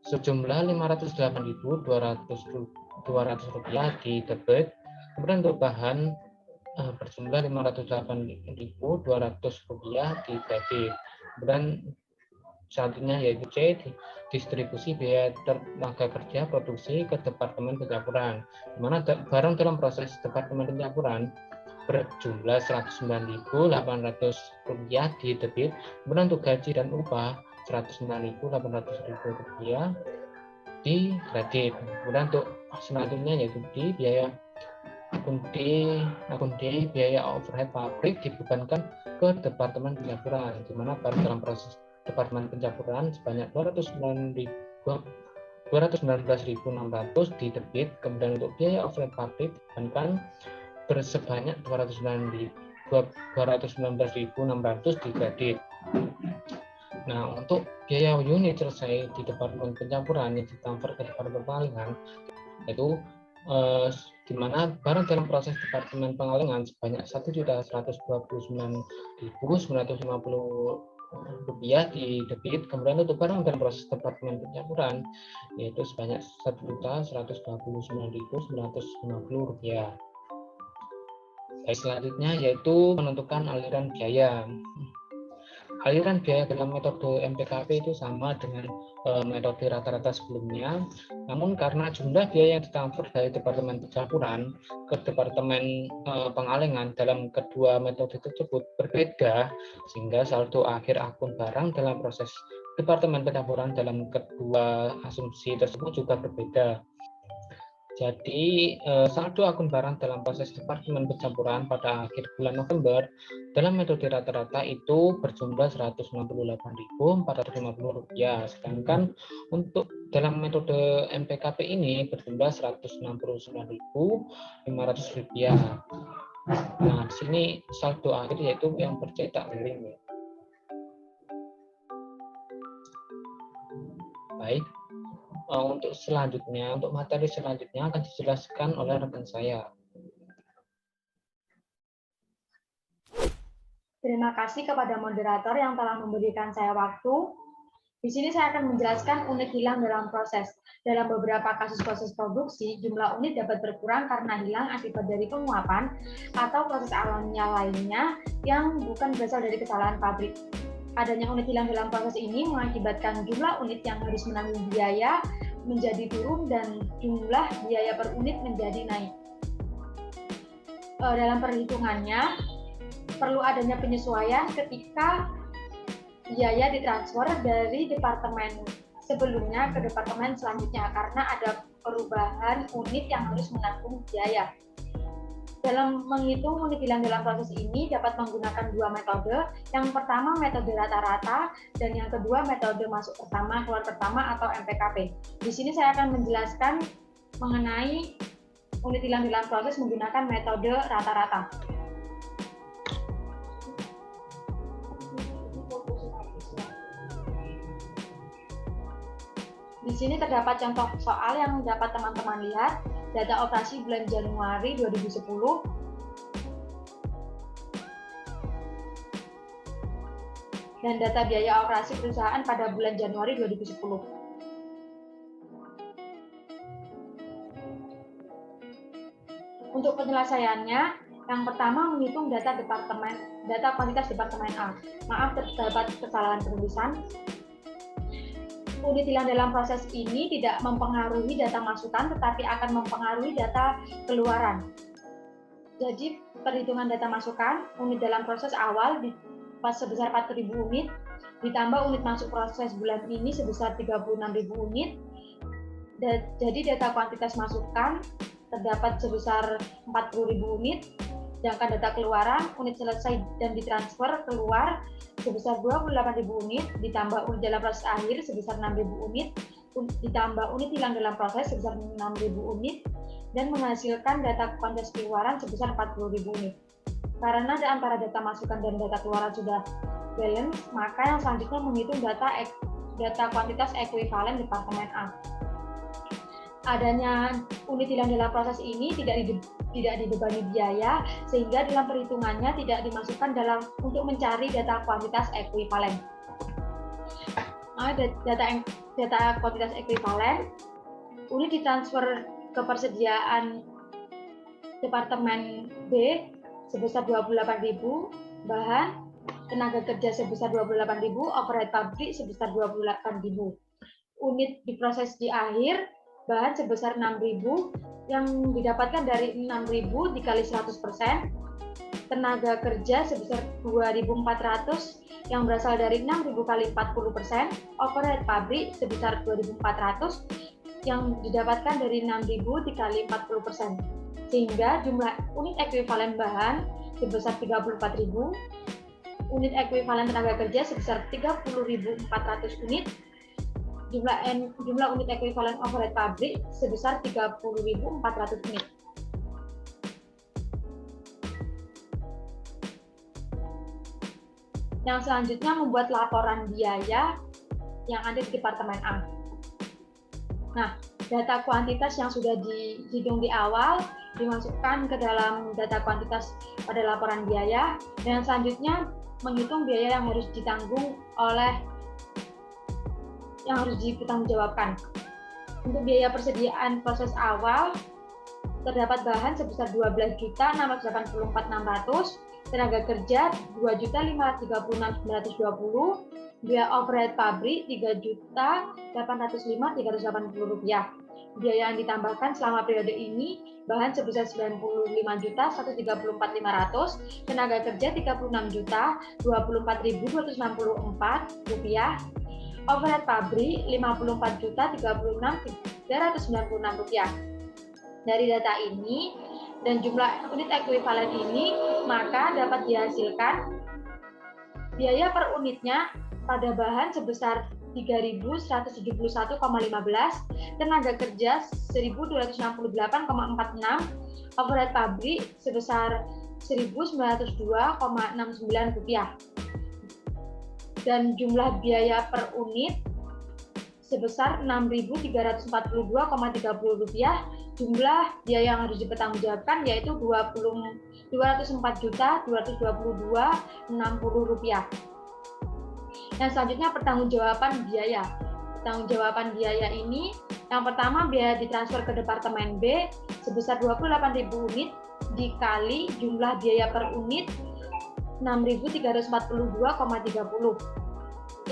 sejumlah Rp588.200 di debit. Kemudian untuk bahan berjumlah Rp588.200 di kredit. Kemudian selanjutnya yaitu C, distribusi biaya tenaga kerja produksi ke Departemen Pencampuran, di mana barang dalam proses Departemen Pencampuran berjumlah Rp109.800 di debit. Kemudian untuk gaji dan upah Rp109.800 di kredit. Kemudian untuk selanjutnya yaitu di biaya akun D, biaya overhead pabrik dibebankan ke Departemen Pencampuran, di mana barang dalam proses Departemen Pencampuran sebanyak Rp219.600 di debit. Kemudian untuk biaya overhead pabrik dibebankan bersebanyak Rp219.600 di kredit. Nah, untuk biaya unit selesai di Departemen Pencampuran yang ditransfer ke Departemen Pengalingan, yaitu di mana barang dalam proses Departemen Pengalingan sebanyak Rp1.129.950 rupiah di debit, kemudian untuk barang dan proses departemen pencampuran yaitu sebanyak Rp1.129.950. Baik, selanjutnya yaitu menentukan aliran biaya. Aliran biaya dalam metode MPKP itu sama dengan metode rata-rata sebelumnya, namun karena jumlah biaya yang ditransfer dari Departemen Pencampuran ke Departemen Pengalengan dalam kedua metode tersebut berbeda, sehingga saldo akhir akun barang dalam proses Departemen Pencampuran dalam kedua asumsi tersebut juga berbeda. Jadi, saldo akun barang dalam proses Departemen Pencampuran pada akhir bulan November dalam metode rata-rata itu berjumlah Rp168.450, sedangkan untuk dalam metode MPKP ini berjumlah Rp169.500. Nah, di sini saldo akhir yaitu yang bercetak miring. Baik. Untuk selanjutnya, untuk materi selanjutnya akan dijelaskan oleh rekan saya. Terima kasih kepada moderator yang telah memberikan saya waktu. Di sini saya akan menjelaskan unit hilang dalam proses. Dalam beberapa kasus proses produksi, jumlah unit dapat berkurang karena hilang akibat dari penguapan atau proses alamiah lainnya yang bukan berasal dari kesalahan pabrik. Adanya unit hilang dalam proses ini mengakibatkan jumlah unit yang harus menanggung biaya menjadi turun dan jumlah biaya per unit menjadi naik. Dalam perhitungannya, perlu adanya penyesuaian ketika biaya ditransfer dari departemen sebelumnya ke departemen selanjutnya karena ada perubahan unit yang harus menanggung biaya. Dalam menghitung unit hilang dalam proses ini dapat menggunakan dua metode. Yang pertama metode rata-rata dan yang kedua metode masuk pertama keluar pertama atau MPKP. Di sini saya akan menjelaskan mengenai unit hilang dalam proses menggunakan metode rata-rata. Di sini terdapat contoh soal yang dapat teman-teman lihat. Data operasi bulan Januari 2010, dan data biaya operasi perusahaan pada bulan Januari 2010. Untuk penyelesaiannya, yang pertama menghitung data kuantitas departemen A. Maaf, terdapat kesalahan penulisan. Unit hilang dalam proses ini tidak mempengaruhi data masukan, tetapi akan mempengaruhi data keluaran. Jadi, perhitungan data masukan, unit dalam proses awal sebesar 4.000 unit, ditambah unit masuk proses bulan ini sebesar 36.000 unit. Jadi, data kuantitas masukan terdapat sebesar 40.000 unit, sedangkan data keluaran, unit selesai dan ditransfer keluar sebesar 28.000 unit, ditambah unit dalam proses akhir sebesar 6.000 unit, ditambah unit hilang dalam proses sebesar 6.000 unit, dan menghasilkan data kuantitas keluaran sebesar 40.000 unit. Karena antara data masukan dan data keluaran sudah balance, maka yang selanjutnya menghitung data kuantitas ekuivalen departemen A. Adanya unit hilang dalam proses ini tidak dibebani biaya, sehingga dalam perhitungannya tidak dimasukkan untuk mencari data kuantitas ekuivalen. Data kuantitas ekuivalen, unit ditransfer ke persediaan Departemen B sebesar 28.000, bahan, tenaga kerja sebesar 28.000, overhead pabrik sebesar 28.000. Unit diproses di akhir, bahan sebesar 6.000 yang didapatkan dari 6.000 dikali 100%, tenaga kerja sebesar 2.400 yang berasal dari 6.000 kali 40%, overhead pabrik sebesar 2.400 yang didapatkan dari 6.000 dikali 40%, sehingga jumlah unit ekuivalen bahan sebesar 34.000, unit ekuivalen tenaga kerja sebesar 30.400 unit, jumlah unit ekuivalen overhead pabrik sebesar 30.400 unit. Yang selanjutnya membuat laporan biaya yang ada di Departemen A. Nah, data kuantitas yang sudah dihitung di awal dimasukkan ke dalam data kuantitas pada laporan biaya, dan selanjutnya menghitung biaya yang harus ditanggung yang harus dipertanggungjawabkan. Untuk biaya persediaan proses awal, terdapat bahan sebesar 12.684.600, tenaga kerja 2.536.920, biaya overhead pabrik 3.805.380 rupiah. Biaya yang ditambahkan selama periode ini, bahan sebesar 95.134.500, tenaga kerja 36.024.264 rupiah, overhead pabrik 54.036.396 rupiah. Dari data ini dan jumlah unit ekuivalen ini, maka dapat dihasilkan biaya per unitnya pada bahan sebesar 3.171,15, tenaga kerja 1.268,46, overhead pabrik sebesar 1.902,69 rupiah. Dan jumlah biaya per unit sebesar 6.342,30 rupiah. Jumlah biaya yang harus dipertanggungjawabkan yaitu 204.222,60 rupiah. Yang selanjutnya pertanggungjawaban biaya. Pertanggungjawaban biaya ini yang pertama biaya ditransfer ke Departemen B sebesar 28.000 unit dikali jumlah biaya per unit 6.342,30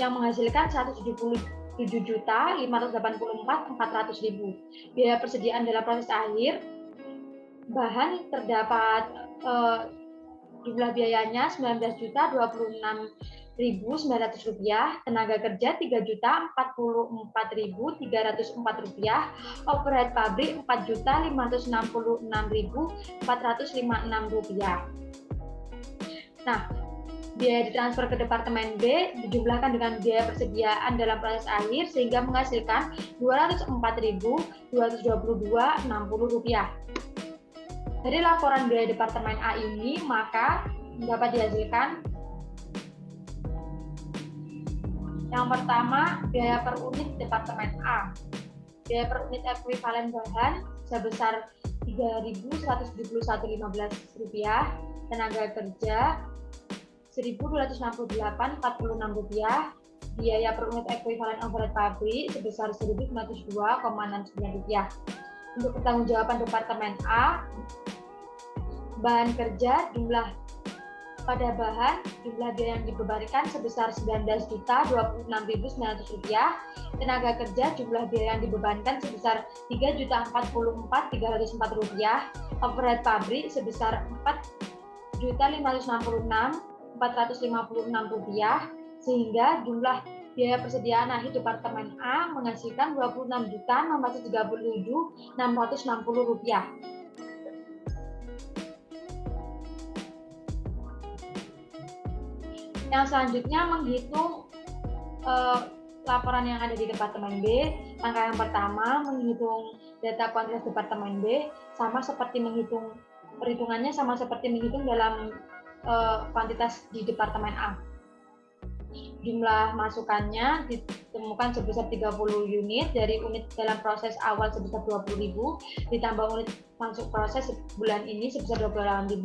yang menghasilkan 177.584.400.000. Biaya persediaan dalam proses akhir bahan terdapat jumlah biayanya 19.026.900 rupiah, tenaga kerja 3.044.304 rupiah, overhead pabrik 4.566.456 rupiah. Nah, biaya ditransfer ke Departemen B dijumlahkan dengan biaya persediaan dalam proses akhir sehingga menghasilkan 204.222,60 rupiah. Dari laporan biaya Departemen A ini, maka dapat dihasilkan yang pertama, biaya per unit Departemen A. Biaya per unit ekuivalen bahan sebesar Rp3.171,15, tenaga kerja Rp1.268,46, biaya per unit ekuivalen overhead pabrik sebesar Rp1.902,69. Untuk pertanggungjawaban Departemen A, bahan kerja pada bahan jumlah biaya yang dibebankan sebesar Rp19.026.900, tenaga kerja jumlah biaya yang dibebankan sebesar Rp3.044.304, overhead pabrik sebesar Rp4.566.456, sehingga jumlah biaya persediaan akhir Departemen A menghasilkan Rp26.637.660. Yang selanjutnya menghitung laporan yang ada di Departemen B. Langkah yang pertama menghitung data kuantitas Departemen B perhitungannya sama seperti menghitung dalam kuantitas di Departemen A. Jumlah masukannya ditemukan sebesar 30 unit, dari unit dalam proses awal sebesar 20.000, ditambah unit masuk proses bulan ini sebesar 28.000.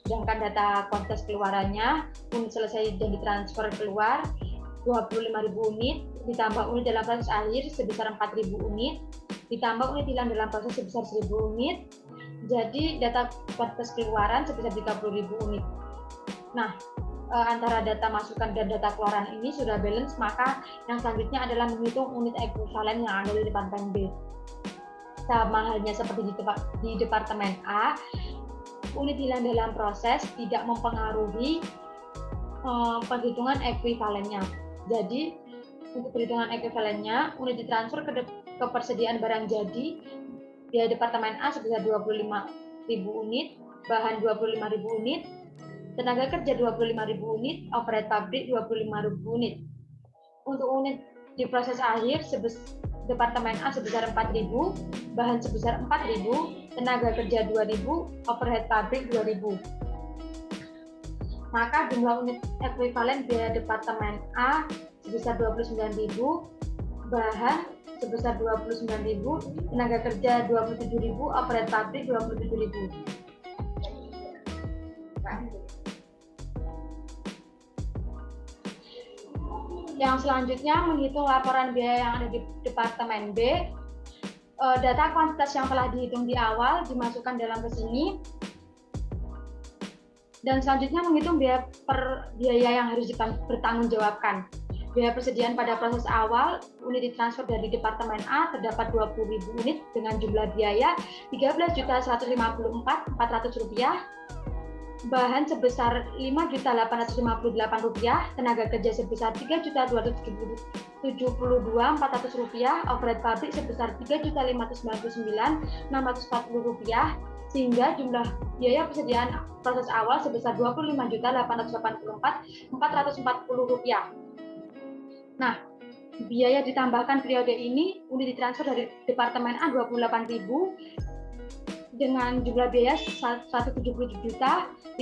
Sedangkan data kuantitas keluarannya, unit selesai dan ditransfer keluar 25.000 unit, ditambah unit dalam proses akhir sebesar 4.000 unit, ditambah unit hilang dalam proses sebesar 1.000 unit. Jadi data kuantitas keluaran sebesar 30.000 unit. Nah, antara data masukan dan data keluaran ini sudah balance, maka yang selanjutnya adalah menghitung unit ekuivalen yang ada di Departemen B. Sama halnya seperti di Departemen A, unit hilang dalam proses tidak mempengaruhi perhitungan ekuivalennya. Jadi, untuk perhitungan ekuivalennya, unit ditransfer ke persediaan barang jadi, biaya Departemen A sebesar 25.000 unit, bahan 25.000 unit, tenaga kerja 25.000 unit, overhead pabrik 25.000 unit. Untuk unit di proses akhir Departemen A sebesar 4.000, bahan sebesar 4.000, tenaga kerja 2.000, overhead pabrik 2.000. Maka jumlah unit ekuivalen biaya Departemen A sebesar 29.000, bahan sebesar 29.000, tenaga kerja 27.000, overhead pabrik 27.000. Yang selanjutnya menghitung laporan biaya yang ada di Departemen B. Data kuantitas yang telah dihitung di awal dimasukkan dalam ke sini. Dan selanjutnya menghitung biaya yang harus dipertanggungjawabkan. Biaya persediaan pada proses awal, unit ditransfer dari Departemen A terdapat 20.000 unit dengan jumlah biaya Rp13.154.400, bahan sebesar Rp5.858, tenaga kerja sebesar Rp3.272.400, overhead pabrik sebesar Rp3.599.640, sehingga jumlah biaya persediaan proses awal sebesar Rp25.884.440. Nah, biaya ditambahkan periode ini, unit ditransfer dari Departemen A 28.000 dengan jumlah biaya 170.584.400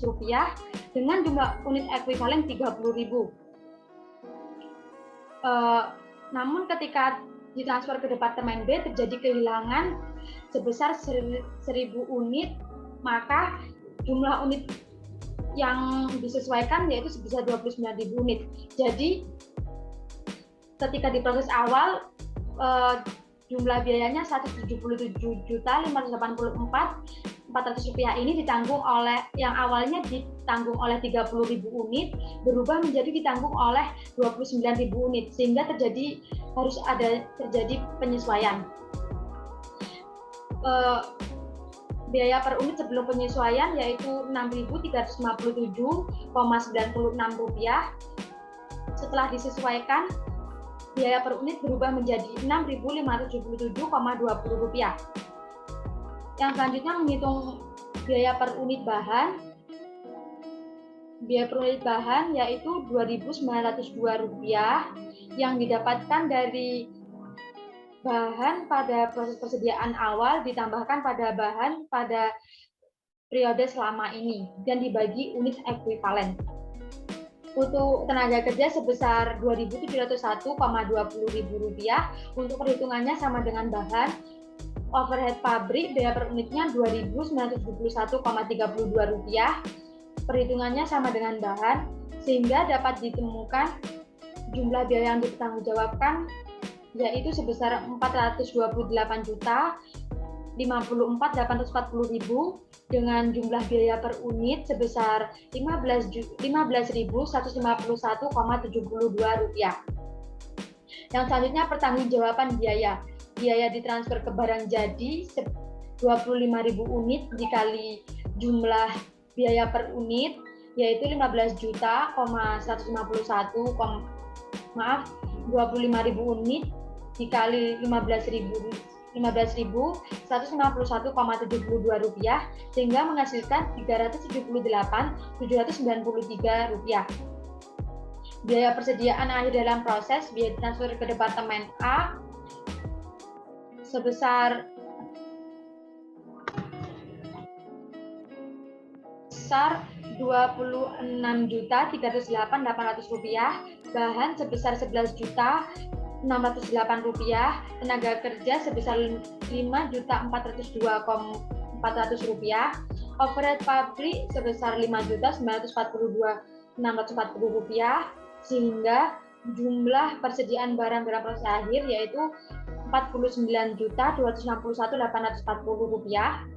rupiah dengan jumlah unit ekuivalen 30.000. Namun ketika ditransfer ke Departemen B terjadi kehilangan sebesar 1.000 unit, maka jumlah unit yang disesuaikan yaitu sebesar 29.000 unit. Jadi ketika di proses awal jumlah biayanya Rp177.584.400 ini ditanggung oleh yang awalnya ditanggung oleh 30.000 unit berubah menjadi ditanggung oleh 29.000 unit, sehingga harus terjadi penyesuaian. Biaya per unit sebelum penyesuaian yaitu Rp6.357,96. Setelah disesuaikan, biaya per unit berubah menjadi Rp6.577,20. Yang selanjutnya menghitung biaya per unit bahan. Biaya per unit bahan yaitu Rp2.902 yang didapatkan dari bahan pada proses persediaan awal ditambahkan pada bahan pada periode selama ini dan dibagi unit ekuivalen. Untuk tenaga kerja sebesar Rp2.701,20.000 untuk perhitungannya sama dengan bahan. Overhead pabrik biaya per unitnya Rp2.971,32, perhitungannya sama dengan bahan, sehingga dapat ditemukan jumlah biaya yang dipertanggungjawabkan yaitu sebesar Rp428.054.840 dengan jumlah biaya per unit sebesar Rp15.151,72. Yang selanjutnya pertanggungjawaban biaya. Biaya ditransfer ke barang jadi 25.000 unit dikali jumlah biaya per unit yaitu 25.000 unit dikali 15.151,72 rupiah sehingga menghasilkan Rp378.793. Biaya persediaan akhir dalam proses biaya transfer ke Departemen A sebesar Rp26.308.800, bahan sebesar Rp11.608, tenaga kerja sebesar Rp5.402.400, overhead pabrik sebesar Rp5.942.640, sehingga jumlah persediaan barang dalam proses akhir yaitu Rp49.261.840.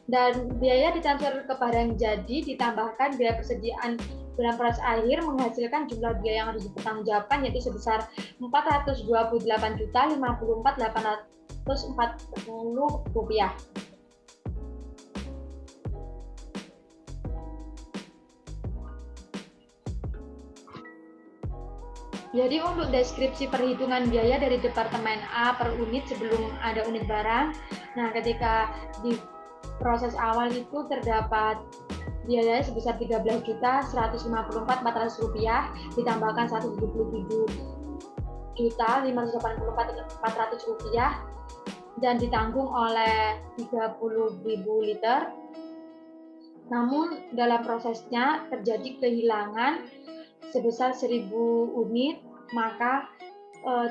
Dan biaya ditransfer ke barang jadi ditambahkan biaya persediaan dalam proses akhir menghasilkan jumlah biaya yang harus dipertanggungjawabkan yaitu sebesar Rp428.054.840. Jadi untuk deskripsi perhitungan biaya dari Departemen A per unit sebelum ada unit barang, nah ketika di proses awal itu terdapat biaya sebesar Rp13.154.400 ditambahkan Rp177.584.400 dan ditanggung oleh 30.000 liter. Namun dalam prosesnya terjadi kehilangan sebesar 1.000 unit, maka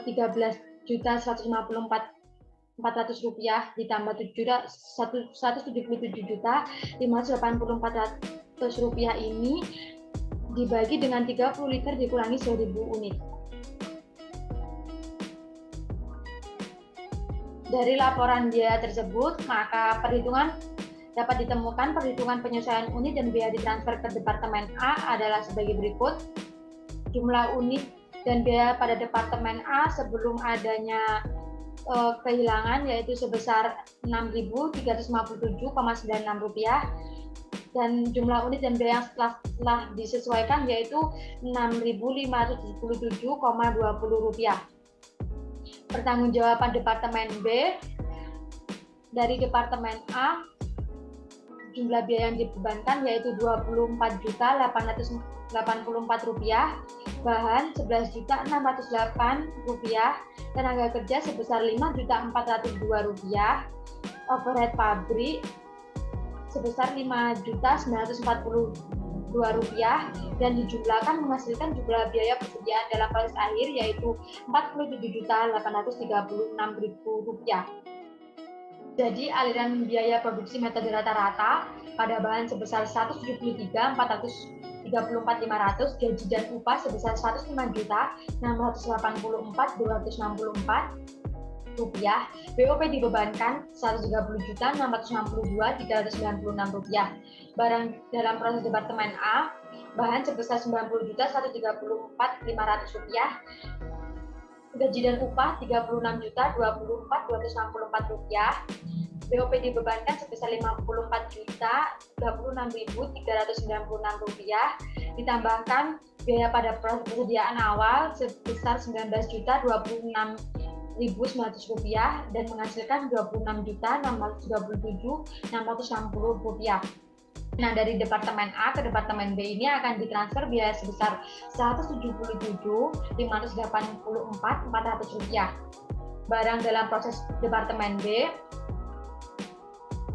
Rp13.154.400 ditambah Rp177.584.400 Rp100 ini dibagi dengan 30 liter dikurangi 1000 unit. Dari laporan biaya tersebut, maka dapat ditemukan perhitungan penyesuaian unit dan biaya ditransfer ke Departemen A adalah sebagai berikut. Jumlah unit dan biaya pada Departemen A sebelum adanya kehilangan yaitu sebesar Rp6.357,96 dan jumlah unit dan biaya yang telah disesuaikan yaitu Rp6.577,20. Pertanggungjawaban Departemen B. Dari Departemen A, jumlah biaya yang dibebankan yaitu Rp24.884, bahan Rp11.608, tenaga kerja sebesar Rp5.402, overhead pabrik sebesar Rp5.942, dan dijumlahkan menghasilkan jumlah biaya persediaan dalam proses akhir yaitu Rp47.836.000. Jadi aliran biaya produksi metode rata-rata pada bahan sebesar Rp173.434.500, gaji dan upah sebesar Rp105.684.264, BOP dibebankan Rp130.662.396. Barang dalam proses Departemen A, bahan sebesar Rp90.134.500, gaji dan upah Rp36.024.264, BOP dibebankan sebesar Rp50.036.396, ditambahkan biaya pada proses persediaan awal sebesar Rp19.900 dan menghasilkan Rp26.637.660. Nah, dari Departemen A ke Departemen B ini akan ditransfer biaya sebesar Rp177.584.400. Barang dalam proses Departemen B,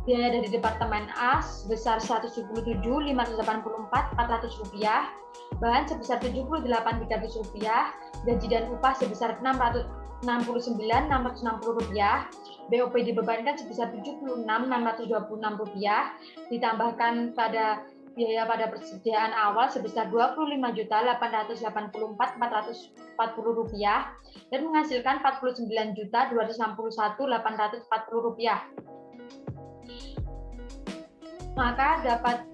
biaya dari Departemen A sebesar Rp177.584.400, bahan sebesar Rp78.300, gaji dan upah sebesar Rp69.660, BOP dibebankan sebesar Rp76.626, ditambahkan pada biaya pada persediaan awal sebesar Rp25.884.440 dan menghasilkan Rp49.261.840. Maka dapat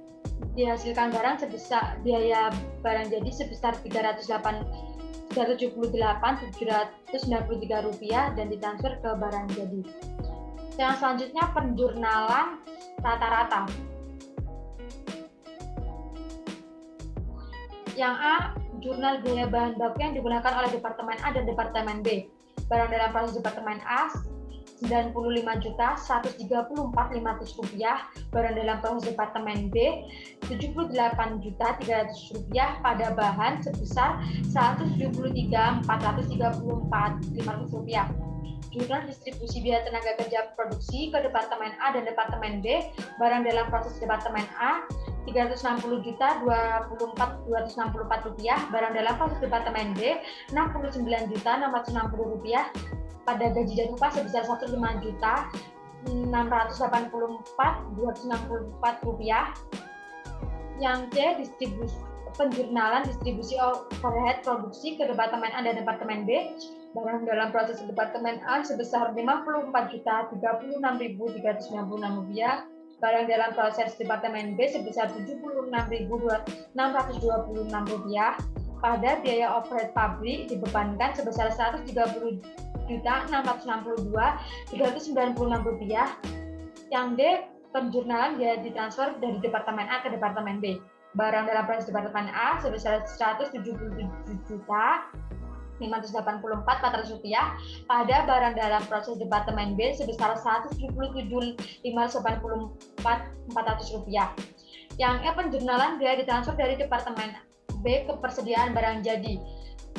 dihasilkan barang sebesar biaya barang jadi sebesar Rp378.793 dan ditransfer ke barang jadi. Yang selanjutnya penjurnalan rata-rata. Yang A, jurnal biaya bahan baku yang digunakan oleh Departemen A dan Departemen B. Barang dalam proses Departemen A Rp95.134.500, barang dalam proses Departemen B Rp78.300 pada bahan sebesar Rp173.434.500. Jurnal distribusi biaya tenaga kerja produksi ke Departemen A dan Departemen B, barang dalam proses Departemen A Rp360.024.264, barang dalam proses Departemen B Rp69.660, pada gaji dan upah sebesar Rp5.684.264. Yang C, penjurnalan distribusi overhead produksi ke Departemen A dan Departemen B, barang dalam proses Departemen A sebesar Rp54.036.396, barang dalam proses Departemen B sebesar Rp76.626. Pada biaya overhead pabrik dibebankan sebesar Rp100.662.396. Yang D, penjurnalan biaya ditransfer dari Departemen A ke Departemen B. Barang dalam proses Departemen A sebesar Rp177.584.400, pada barang dalam proses Departemen B sebesar Rp177.584.400. Yang E, penjurnalan biaya ditransfer dari Departemen B ke persediaan barang jadi.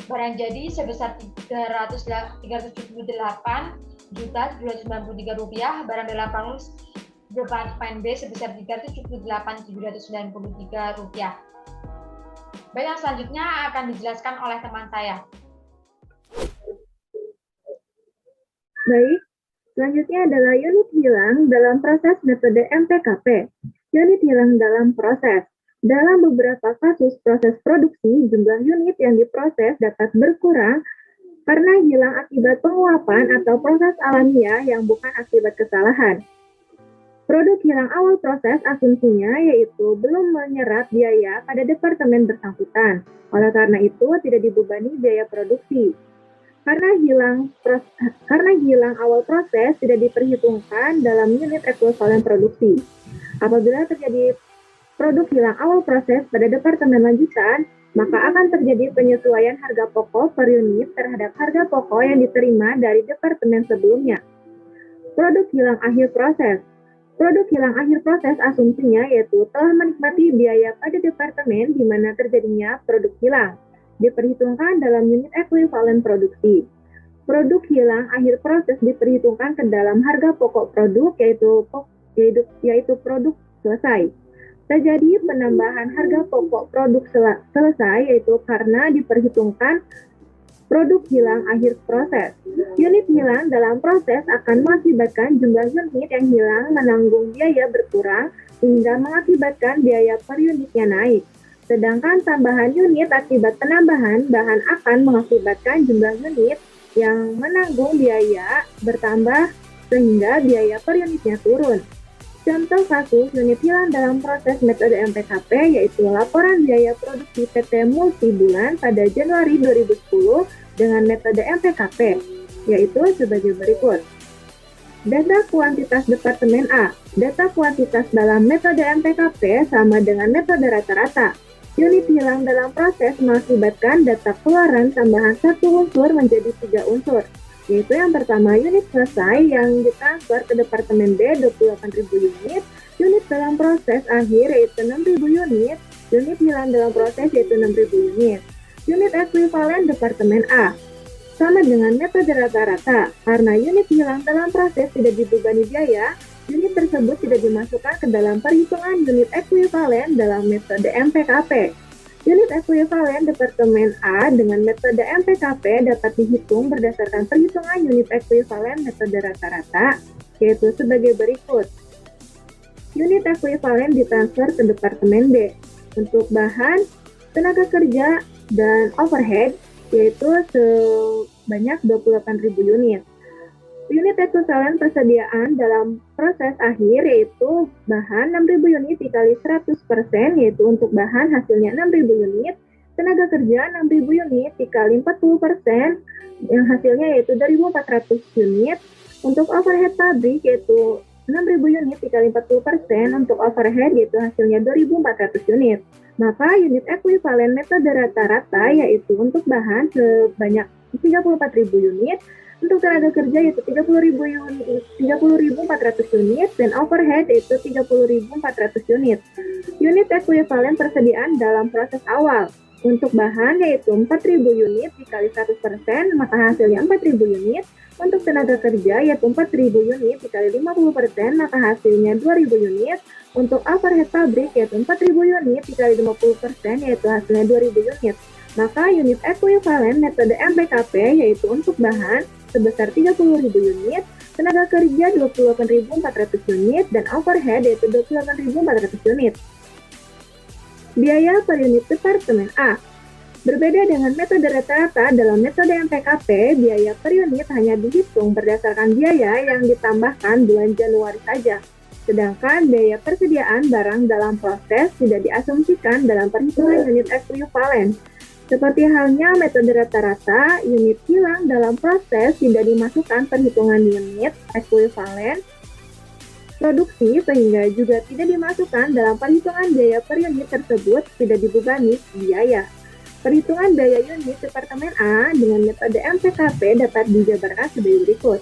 Barang jadi sebesar Rp338.293, barang dalam proses Departemen B sebesar Rp378.793. Baik, yang selanjutnya akan dijelaskan oleh teman saya. Baik, selanjutnya adalah unit hilang dalam proses metode MTKP. Unit hilang dalam proses. Dalam beberapa kasus proses produksi, jumlah unit yang diproses dapat berkurang karena hilang akibat penguapan atau proses alamiah yang bukan akibat kesalahan. Produk hilang awal proses asumsinya yaitu belum menyerap biaya pada departemen bersangkutan. Oleh karena itu, tidak dibebani biaya produksi. Karena hilang awal proses tidak diperhitungkan dalam unit ekuivalen produksi. Apabila terjadi produk hilang awal proses pada departemen lanjutan, maka akan terjadi penyesuaian harga pokok per unit terhadap harga pokok yang diterima dari departemen sebelumnya. Produk hilang akhir proses. Produk hilang akhir proses asumsinya yaitu telah menikmati biaya pada departemen di mana terjadinya produk hilang. Diperhitungkan dalam unit ekuivalen produksi. Produk hilang akhir proses diperhitungkan ke dalam harga pokok produk yaitu produk selesai. Terjadi penambahan harga pokok produk selesai yaitu karena diperhitungkan produk hilang akhir proses. Unit hilang dalam proses akan mengakibatkan jumlah unit yang hilang menanggung biaya berkurang hingga mengakibatkan biaya per unitnya naik. Sedangkan tambahan unit akibat penambahan bahan akan mengakibatkan jumlah unit yang menanggung biaya bertambah sehingga biaya per unitnya turun. Contoh kasus unit hilang dalam proses metode MPKP yaitu laporan biaya produksi PT Multi Bulan pada Januari 2010 dengan metode MPKP, yaitu sebagai berikut. Data kuantitas Departemen A. Data kuantitas dalam metode MPKP sama dengan metode rata-rata. Unit hilang dalam proses mengakibatkan data keluaran tambahan 1 unsur menjadi 3 unsur. Yaitu yang pertama unit selesai yang ditransfer ke Departemen B 28.000 unit, unit dalam proses akhir yaitu 6.000 unit, unit hilang dalam proses yaitu 6.000 unit. Unit ekuivalen Departemen A sama dengan metode rata-rata, karena unit hilang dalam proses tidak dibebani biaya, unit tersebut tidak dimasukkan ke dalam perhitungan unit ekuivalen dalam metode MPKP. Unit ekuivalen Departemen A dengan metode MPKP dapat dihitung berdasarkan perhitungan unit ekuivalen metode rata-rata, yaitu sebagai berikut. Unit ekuivalen ditransfer ke Departemen B untuk bahan, tenaga kerja, dan overhead, yaitu sebanyak 28.000 unit. Unit ekuivalen persediaan dalam proses akhir yaitu bahan 6.000 unit dikali 100%, yaitu untuk bahan hasilnya 6.000 unit, tenaga kerja 6.000 unit dikali 40%, yang hasilnya yaitu 2.400 unit, untuk overhead pabrik yaitu 6.000 unit dikali 40%, untuk overhead yaitu hasilnya 2.400 unit. Maka unit ekuivalen metode rata-rata yaitu untuk bahan sebanyak 34.000 unit, untuk tenaga kerja yaitu 30.400 unit, dan overhead yaitu 30.400 unit. Unit ekuivalen persediaan dalam proses awal. Untuk bahan yaitu 4.000 unit dikali 100%, maka hasilnya 4.000 unit. Untuk tenaga kerja yaitu 4.000 unit dikali 50%, maka hasilnya 2.000 unit. Untuk overhead pabrik yaitu 4.000 unit dikali 50%, yaitu hasilnya 2.000 unit. Maka unit ekuivalen metode MPKP yaitu untuk bahan sebesar 30.000 unit, tenaga kerja 28.400 unit, dan overhead yaitu 28.400 unit. Biaya per unit Departemen A. Berbeda dengan metode rata-rata, dalam metode MPKP, biaya per unit hanya dihitung berdasarkan biaya yang ditambahkan bulan Januari saja. Sedangkan biaya persediaan barang dalam proses tidak diasumsikan dalam perhitungan unit ekuivalen. Seperti halnya metode rata-rata, unit hilang dalam proses tidak dimasukkan perhitungan unit ekuivalen produksi sehingga juga tidak dimasukkan dalam perhitungan biaya per unit tersebut tidak dibebani biaya. Perhitungan biaya unit Departemen A dengan metode MPKP dapat dijabarkan sebagai berikut,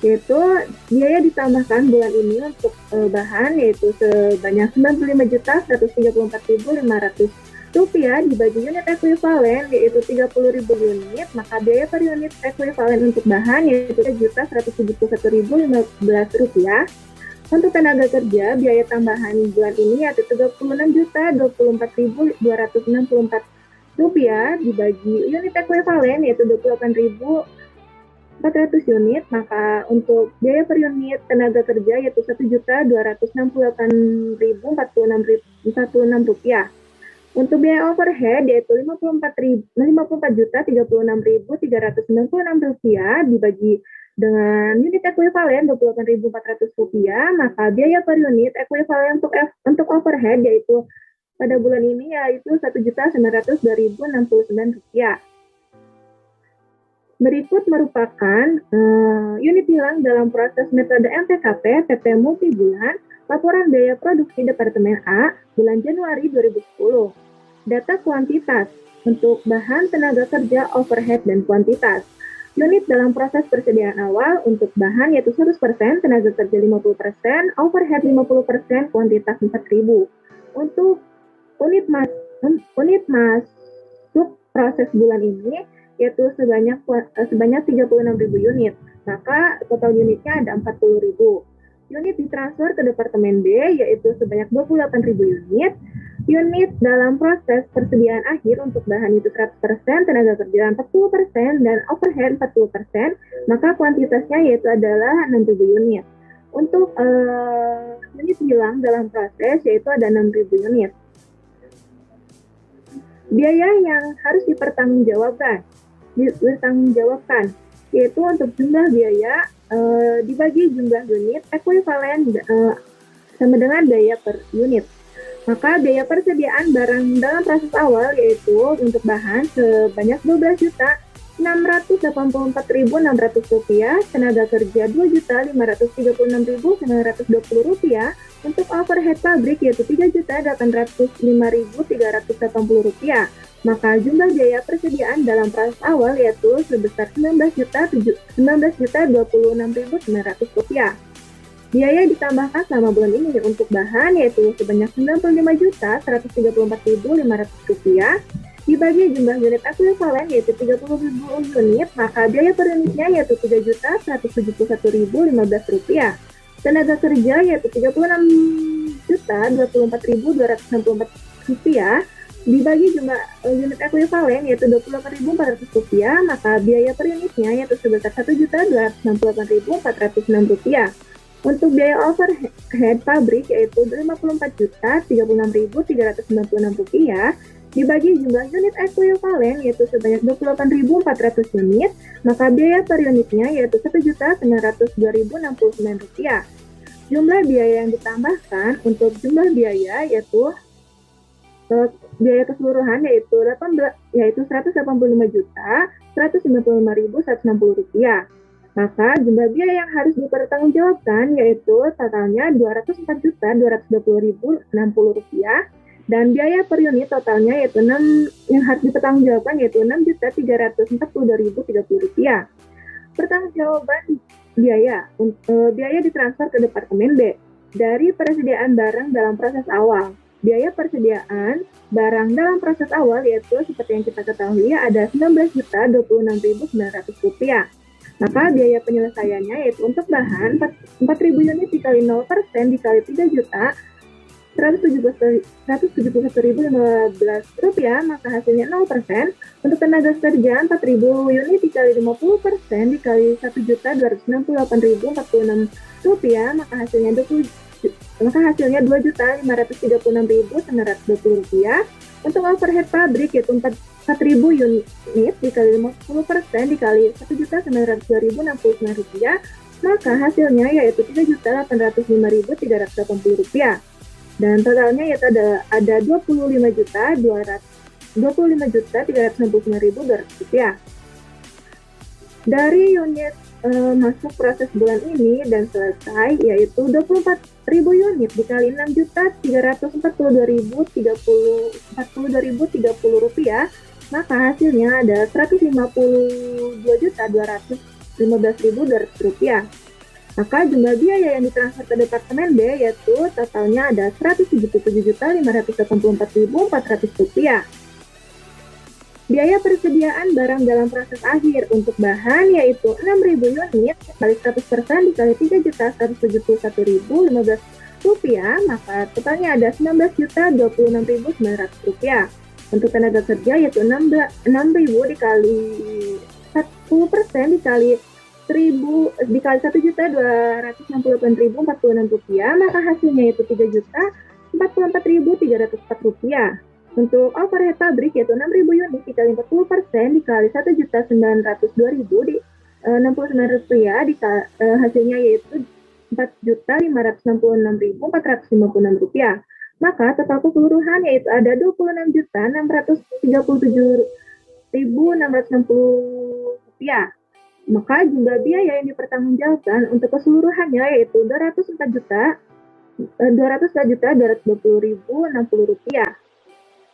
yaitu biaya ditambahkan bulan ini untuk bahan yaitu sebanyak 95.134.500 rupiah dibagi unit ekuivalen yaitu 30.000 unit, maka biaya per unit ekuivalen untuk bahan yaitu 1.171.015 rupiah. Untuk tenaga kerja, biaya tambahan bulan ini yaitu 36.024.264 rupiah dibagi unit ekuivalen yaitu 28.000 400 unit, maka untuk biaya per unit tenaga kerja yaitu Rp1.268.046. Untuk biaya overhead yaitu Rp54.036.396 dibagi dengan unit ekuivalen Rp28.400, maka biaya per unit ekuivalen untuk overhead yaitu pada bulan ini yaitu Rp1.902.069. Berikut merupakan unit hilang dalam proses metode MTKP PT multibulan, laporan biaya produksi Departemen A bulan Januari 2010. Data kuantitas untuk bahan tenaga kerja, overhead, dan kuantitas. Unit dalam proses persediaan awal untuk bahan yaitu 100%, tenaga kerja 50%, overhead 50%, kuantitas 4.000. Untuk unit masuk proses bulan ini yaitu sebanyak 36.000 unit, maka total unitnya ada 40.000. Unit ditransfer ke Departemen B yaitu sebanyak 28.000 unit. Unit dalam proses persediaan akhir untuk bahan itu 100%, tenaga kerja 40%, dan overhead 40%, maka kuantitasnya yaitu adalah 6.000 unit. Untuk unit hilang dalam proses yaitu ada 6.000 unit. Biaya yang harus dipertanggungjawabkan yaitu untuk jumlah biaya dibagi jumlah unit ekuivalen sama dengan biaya per unit. Maka biaya persediaan barang dalam proses awal yaitu untuk bahan sebanyak Rp12.684.600, tenaga kerja Rp2.536.920, untuk overhead pabrik yaitu Rp3.805.380. Maka jumlah biaya persediaan dalam proses awal yaitu sebesar Rp19.026.900. Biaya ditambahkan selama bulan ini untuk bahan yaitu sebanyak Rp95.134.500 dibagi jumlah unit ekuivalen yaitu 30.000 unit, maka biaya per unitnya yaitu Rp3.171.015. Tenaga kerja yaitu Rp36.024.264 dibagi jumlah unit ekuivalen yaitu Rp28.400, maka biaya per unitnya yaitu sebesar Rp1.268.406. Untuk biaya overhead pabrik yaitu Rp54.036.396 dibagi jumlah unit ekuivalen yaitu sebanyak 28.400 unit, maka biaya per unitnya yaitu Rp1.902.069. Jumlah biaya yang ditambahkan untuk jumlah biaya yaitu biaya keseluruhan yaitu Rp185.195.160. Maka jumlah biaya yang harus dipertanggungjawabkan yaitu totalnya Rp204.220.060 dan biaya per unit totalnya yaitu yang harus dipertanggungjawabkan yaitu Rp6.342.030. Pertanggungjawaban biaya ditransfer ke Departemen B dari persediaan barang dalam proses awal. Biaya persediaan barang dalam proses awal yaitu seperti yang kita ketahui ada Rp19.026.900. Maka biaya penyelesaiannya yaitu untuk bahan 4.000 unit dikali 0% dikali Rp3.171.015, maka hasilnya 0%. Untuk tenaga kerja 4.000 unit dikali 50% dikali Rp1.268.046, maka hasilnya Rp2.536.920. Untuk overhead pabrik yaitu 4.000 unit dikali 50% dikali Rp1.902.069, maka hasilnya yaitu Rp3.805.380. Dan totalnya yaitu ada Rp25.369.200. Dari unit masuk proses bulan ini dan selesai yaitu 24.000 unit dikali Rp6.340.030, maka hasilnya ada Rp152.215.200. Maka jumlah biaya yang ditransfer ke Departemen B yaitu totalnya ada Rp177.584.400. Biaya persediaan barang dalam proses akhir untuk bahan yaitu 6.000 unit kali 100% dikali Rp3.801.015, maka totalnya ada Rp19.026.900. Untuk tenaga kerja yaitu 6.000 dikali 10% dikali dikali 1.268.046 rupiah, maka hasilnya yaitu 3.044.304 rupiah. Untuk overhead pabrik yaitu 6.000 unit dikali 40% dikali 1.902.069 rupiah, hasilnya yaitu 4.566.456 rupiah. Maka total keseluruhan yaitu ada 26.637.660 rupiah. Maka jumlah biaya yang dipertanggungjawabkan untuk keseluruhannya yaitu 204.220.060 rupiah.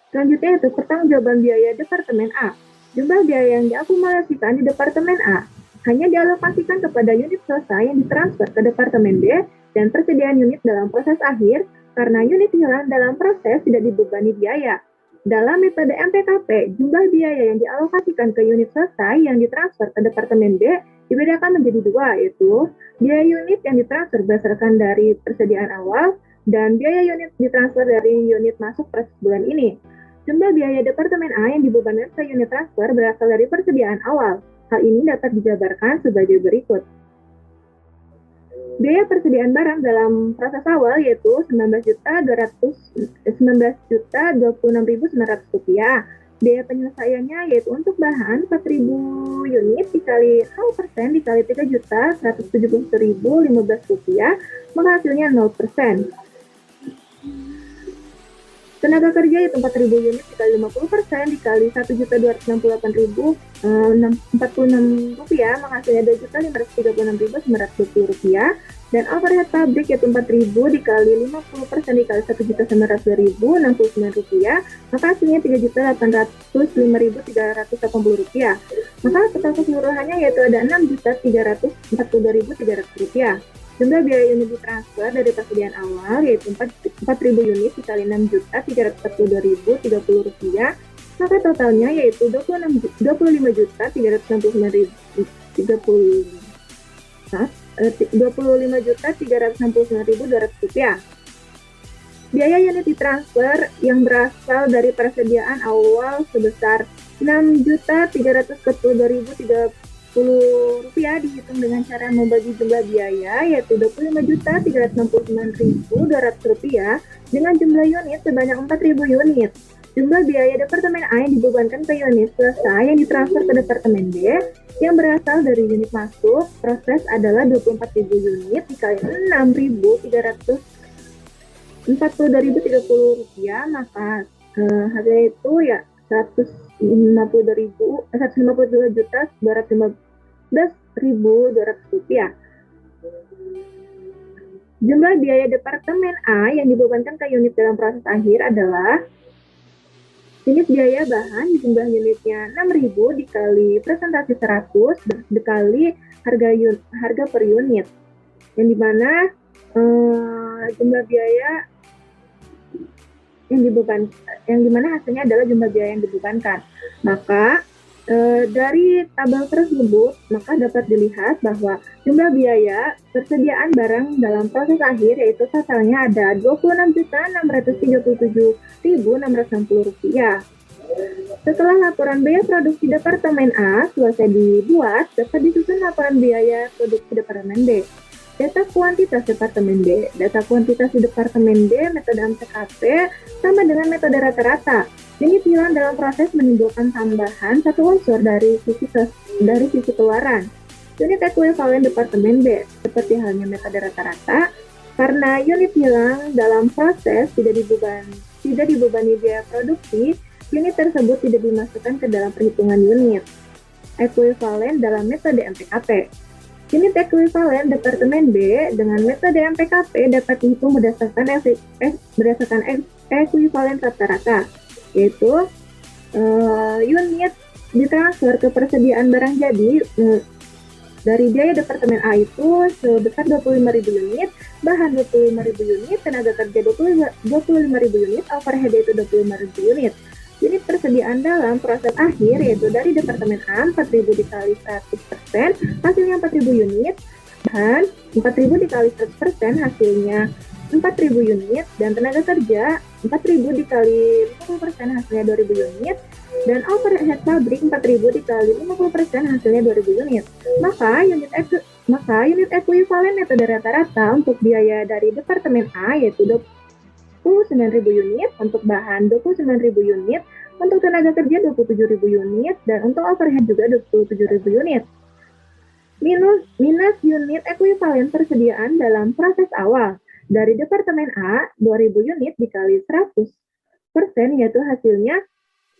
Selanjutnya yaitu pertanggungjawaban biaya Departemen A. Jumlah biaya yang diakumulasikan di Departemen A hanya dialokasikan kepada unit swasta yang ditransfer ke Departemen B dan persediaan unit dalam proses akhir karena unit hilang dalam proses tidak dibebani biaya. Dalam metode MPKP, jumlah biaya yang dialokasikan ke unit swasta yang ditransfer ke Departemen B dibedakan menjadi dua, yaitu biaya unit yang ditransfer berdasarkan dari persediaan awal dan biaya unit ditransfer dari unit masuk proses bulan ini. Jumlah biaya Departemen A yang dibebankan ke unit transfer berasal dari persediaan awal. Hal ini dapat dijabarkan sebagai berikut. Biaya persediaan barang dalam proses awal yaitu 19.026.900 rupiah. Biaya penyelesaiannya yaitu untuk bahan 4.000 unit dikali 0% dikali 3.171.015 rupiah, maka hasilnya 0%. Tenaga kerja yaitu 4.000 unit dikali 50% dikali 1.268.046 rupiah, maka hasilnya 2.536.920 rupiah. Dan overhead pabrik yaitu 4.000 dikali 50% dikali 1.900.069 rupiah, maka hasilnya 3.805.380 rupiah. Maka total keseluruhannya yaitu ada 6.342.300 rupiah. Jumlah biaya unit ditransfer dari persediaan awal yaitu 4.000 unit dikali 6.342.030 rupiah, maka totalnya yaitu 25.369.200 rupiah. Biaya unit ditransfer yang berasal dari persediaan awal sebesar 6.342.030 rupiah dihitung dengan cara membagi jumlah biaya yaitu 25.369.200 rupiah dengan jumlah unit sebanyak 4.000 unit. Jumlah biaya Departemen A yang dibebankan ke unit swasta yang ditransfer ke Departemen B yang berasal dari unit masuk proses adalah 24.000 unit dikali 6.342.030 rupiah, maka hasilnya itu ya 152.215.200 rupiah. Jumlah biaya Departemen A yang dibebankan ke unit dalam proses akhir adalah unit biaya bahan jumlah unitnya 6.000 dikali presentasi 100 dikali harga per unit, yang dimana jumlah biaya yang dimana hasilnya adalah jumlah biaya yang dibebankan. Maka dari tabel tersebut maka dapat dilihat bahwa jumlah biaya persediaan barang dalam proses akhir yaitu totalnya ada 26.637.660 rupiah. Setelah laporan biaya produksi Departemen A selesai dibuat, dapat disusun laporan biaya produksi Departemen B. Data kuantitas Departemen B. Data kuantitas di Departemen B metode MPKP sama dengan metode rata-rata. Unit hilang dalam proses menimbulkan tambahan satu unsur dari sisi keluaran. Unit ekuivalen Departemen B seperti halnya metode rata-rata, karena unit hilang dalam proses tidak dibebani biaya produksi, unit tersebut tidak dimasukkan ke dalam perhitungan unit ekuivalen dalam metode MPKP. Unit ekuivalen Departemen B dengan metode MPKP dapat dihitung berdasarkan ekuivalen rata-rata, yaitu unit ditransfer ke persediaan barang jadi dari biaya Departemen A itu sebesar 25.000 unit, bahan 25.000 unit, tenaga kerja 25.000 unit, overhead itu 25.000 unit. Unit persediaan dalam proses akhir yaitu dari Departemen A 4.000 dikali 100%, hasilnya 4.000 unit, bahan 4.000 dikali 100%, hasilnya 4.000 unit, dan tenaga kerja 4.000 dikali 50% hasilnya 2.000 unit, dan overhead pabrik 4.000 dikali 50% hasilnya 2.000 unit. Maka unit ekuivalen metode rata-rata untuk biaya dari Departemen A yaitu 29.000 unit, untuk bahan 29.000 unit, untuk tenaga kerja 27.000 unit, dan untuk overhead juga 27.000 unit. Minus unit ekuivalen persediaan dalam proses awal. Dari Departemen A, 2.000 unit dikali 100%, yaitu hasilnya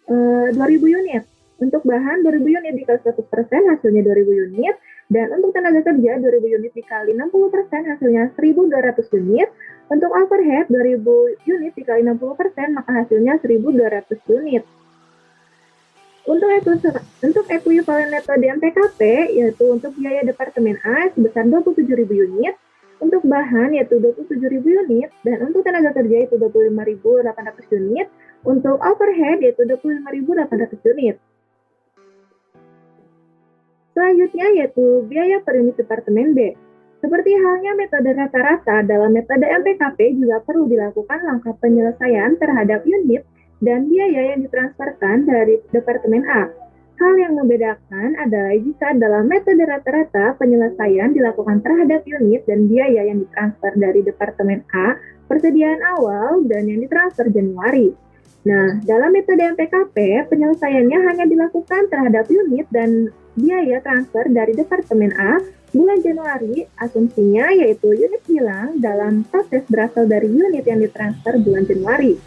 2.000 unit. Untuk bahan 2.000 unit dikali 100%, hasilnya 2.000 unit. Dan untuk tenaga kerja 2.000 unit dikali 60%, hasilnya 1.200 unit. Untuk overhead 2.000 unit dikali 60%, maka hasilnya 1.200 unit. Untuk ekuivalen metode MPKP, yaitu untuk biaya Departemen A sebesar 27.000 unit, untuk bahan yaitu 27.000 unit, dan untuk tenaga kerja itu 25.800 unit, untuk overhead yaitu 25.800 unit. Selanjutnya yaitu biaya per unit Departemen B. Seperti halnya metode rata-rata, dalam metode MPKP juga perlu dilakukan langkah penyelesaian terhadap unit dan biaya yang ditransferkan dari Departemen A. Hal yang membedakan adalah jika dalam metode rata-rata penyelesaian dilakukan terhadap unit dan biaya yang ditransfer dari Departemen A, persediaan awal, dan yang ditransfer Januari. Nah, dalam metode MPKP, penyelesaiannya hanya dilakukan terhadap unit dan biaya transfer dari Departemen A bulan Januari, asumsinya yaitu unit hilang dalam proses berasal dari unit yang ditransfer bulan Januari.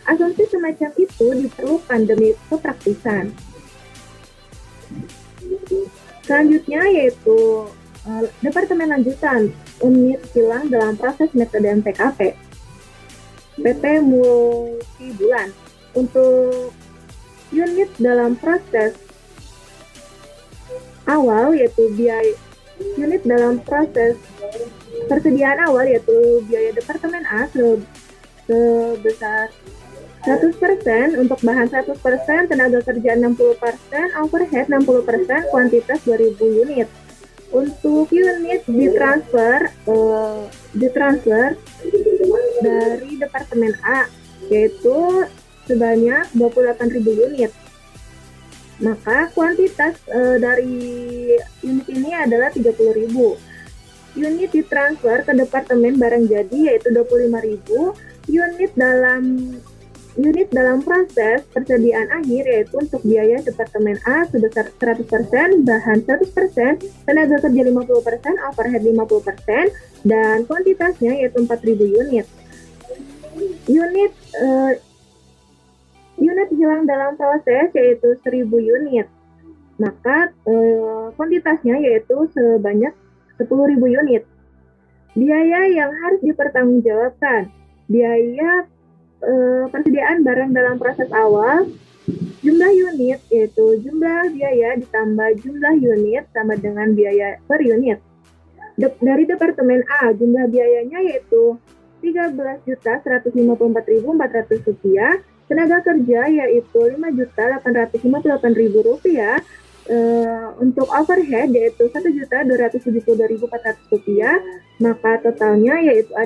Asumsi semacam itu diperlukan demi kepraktisan. Selanjutnya yaitu Departemen lanjutan, unit hilang dalam proses metode MPKP. PT multi bulan. Untuk unit dalam proses awal yaitu unit dalam proses persediaan awal yaitu biaya Departemen A sebesar 100%, untuk bahan 100%, tenaga kerja 60%, overhead 60%, kuantitas 2.000 unit. Untuk unit ditransfer dari Departemen A yaitu sebanyak 28.000 unit. Maka kuantitas dari unit ini adalah 30.000. Unit ditransfer ke Departemen barang jadi yaitu 25.000. Unit dalam proses persediaan akhir yaitu untuk biaya Departemen A sebesar 100%, bahan 100%, tenaga kerja 50%, overhead 50%, dan kuantitasnya yaitu 4.000 unit. Unit hilang dalam proses yaitu 1.000 unit. Maka kuantitasnya yaitu sebanyak 10.000 unit. Biaya yang harus dipertanggungjawabkan. Biaya persediaan barang dalam proses awal, jumlah unit yaitu jumlah biaya ditambah jumlah unit sama dengan biaya per unit. Dari Departemen A, jumlah biayanya yaitu Rp13.154.400, tenaga kerja yaitu Rp5.858.000, untuk overhead yaitu Rp1.272.400, maka totalnya yaitu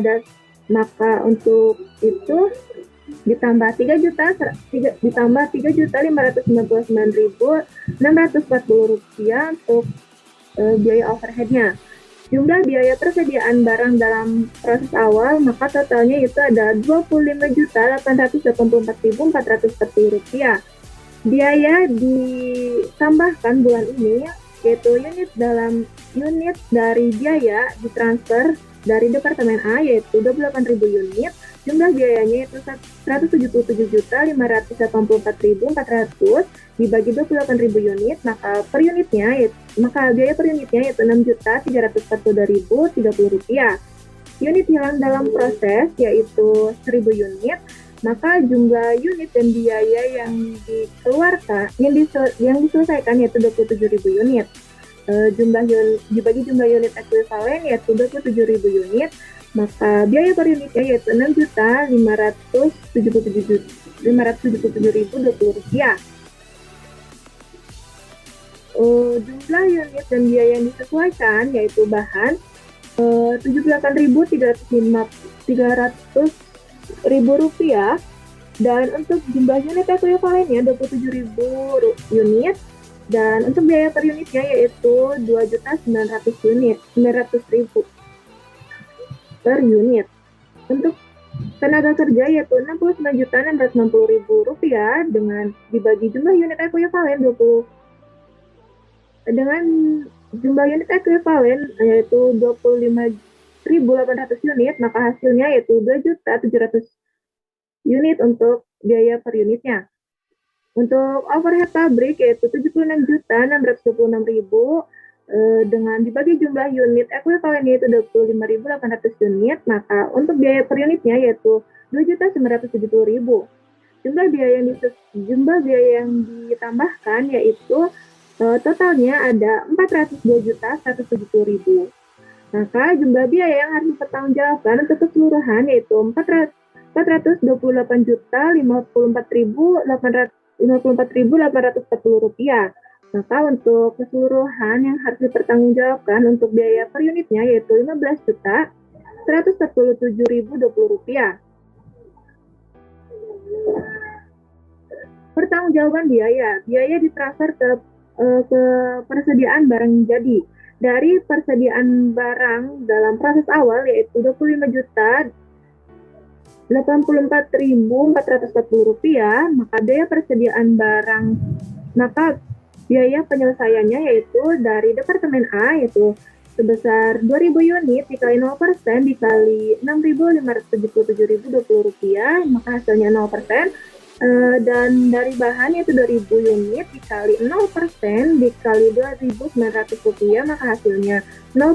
maka untuk itu ditambah Rp3.599.640 untuk biaya overheadnya. Jumlah biaya persediaan barang dalam proses awal, maka totalnya itu ada Rp25.884.440. Biaya ditambahkan bulan ini yaitu unit dari biaya ditransfer dari Departemen A yaitu 28.000 unit, jumlah biayanya itu Rp177.584.400 dibagi 28.000 unit, maka biaya per unitnya yaitu Rp6.342.030. Unit hilang dalam proses yaitu 1.000 unit, maka jumlah unit dan biaya yang diselesaikan yaitu 27.000 unit. Dibagi jumlah unit ekuivalen yaitu 27.000 unit, maka biaya per unitnya yaitu Rp6.577.020. Jumlah unit dan biaya yang disesuaikan yaitu bahan Rp78.300.000, Dan untuk jumlah unit ekuivalennya 27.000 unit, dan untuk biaya per unitnya yaitu 2.900.000 per unit. Untuk tenaga kerja yaitu 69.660.000 rupiah dengan dibagi jumlah unit ekuivalen dengan jumlah unit ekuivalen yaitu 25.800 unit, maka hasilnya yaitu 2.700.000 unit untuk biaya per unitnya. Untuk overhead pabrik yaitu 76.626.000 dengan dibagi jumlah unit ekuivalen yaitu 25.800 unit, maka untuk biaya per unitnya yaitu 2.970.000. Jumlah biaya yang ditambahkan yaitu totalnya ada 402.170.000. Maka jumlah biaya yang harus dipertanggungjawabkan untuk keseluruhan yaitu 428.054.840 rupiah. Maka untuk keseluruhan yang harus dipertanggungjawabkan untuk biaya per unitnya yaitu 15.147.020 rupiah. Pertanggungjawaban biaya ditransfer ke persediaan barang jadi. Dari persediaan barang dalam proses awal yaitu 25.084.440 rupiah, maka biaya penyelesaiannya yaitu dari Departemen A yaitu sebesar 2.000 unit dikali 0% dikali 6.577.020 rupiah, maka hasilnya 0%. Dan dari bahan yaitu 2.000 unit dikali 0% dikali 2.900 rupiah, maka hasilnya 0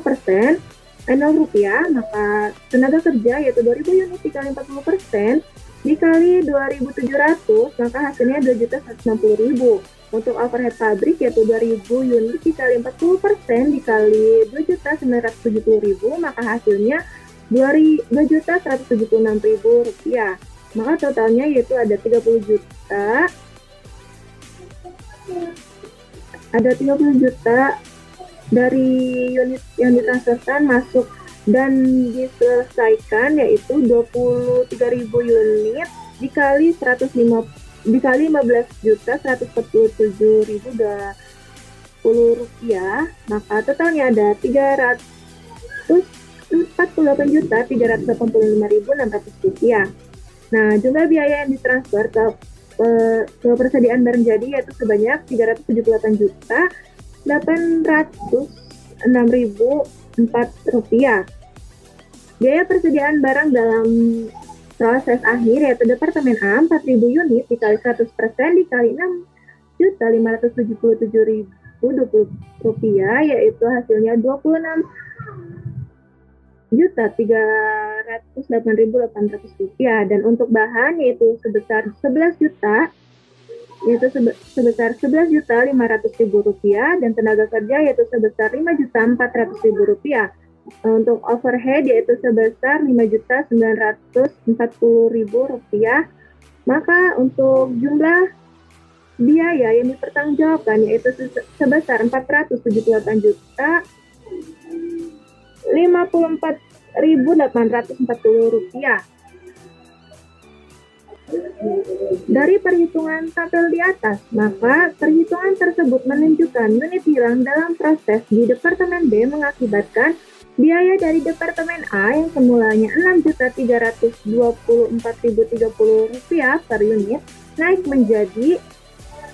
rupiah. Maka tenaga kerja yaitu 2.000 unit dikali 40% dikali 2.700, maka hasilnya 2.160.000. Untuk overhead pabrik yaitu 2.000 unit dikali 40% dikali 2.970.000, maka hasilnya 2.176.000 rupiah. Maka totalnya yaitu ada 30 juta dari unit yang ditransferkan masuk dan diselesaikan yaitu 23.000 unit dikali 15.147.020 rupiah, maka totalnya ada 348.385.600 rupiah. Nah, jumlah biaya yang ditransfer ke persediaan barang jadi yaitu sebanyak 378.806.004 rupiah. Biaya persediaan barang dalam proses akhir yaitu Departemen A 4.000 unit dikali 100% dikali 6.577.020 rupiah, yaitu hasilnya 26.308.800 rupiah. Dan untuk bahan yaitu sebesar 11.500.000 rupiah, dan tenaga kerja yaitu sebesar 5.400.000 rupiah. Untuk overhead yaitu sebesar 5.940.000 rupiah. Maka untuk jumlah biaya yang dipertanggungjawabkan yaitu sebesar 478.054.840 rupiah. Dari perhitungan tabel di atas, maka perhitungan tersebut menunjukkan unit hilang dalam proses di Departemen B mengakibatkan biaya dari Departemen A yang semulanya Rp6.324.030 per unit naik menjadi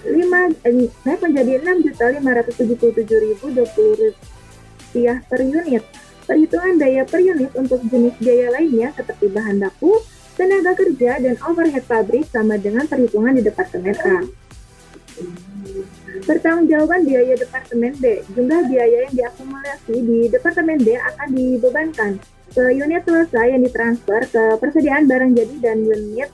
Rp6.577.020 per unit. Perhitungan biaya per unit untuk jenis biaya lainnya seperti bahan baku, tenaga kerja, dan overhead pabrik sama dengan perhitungan di Departemen A. Pertanggungjawaban biaya Departemen B. Jumlah biaya yang diakumulasi di Departemen B akan dibebankan ke unit selesai yang ditransfer ke persediaan barang jadi dan unit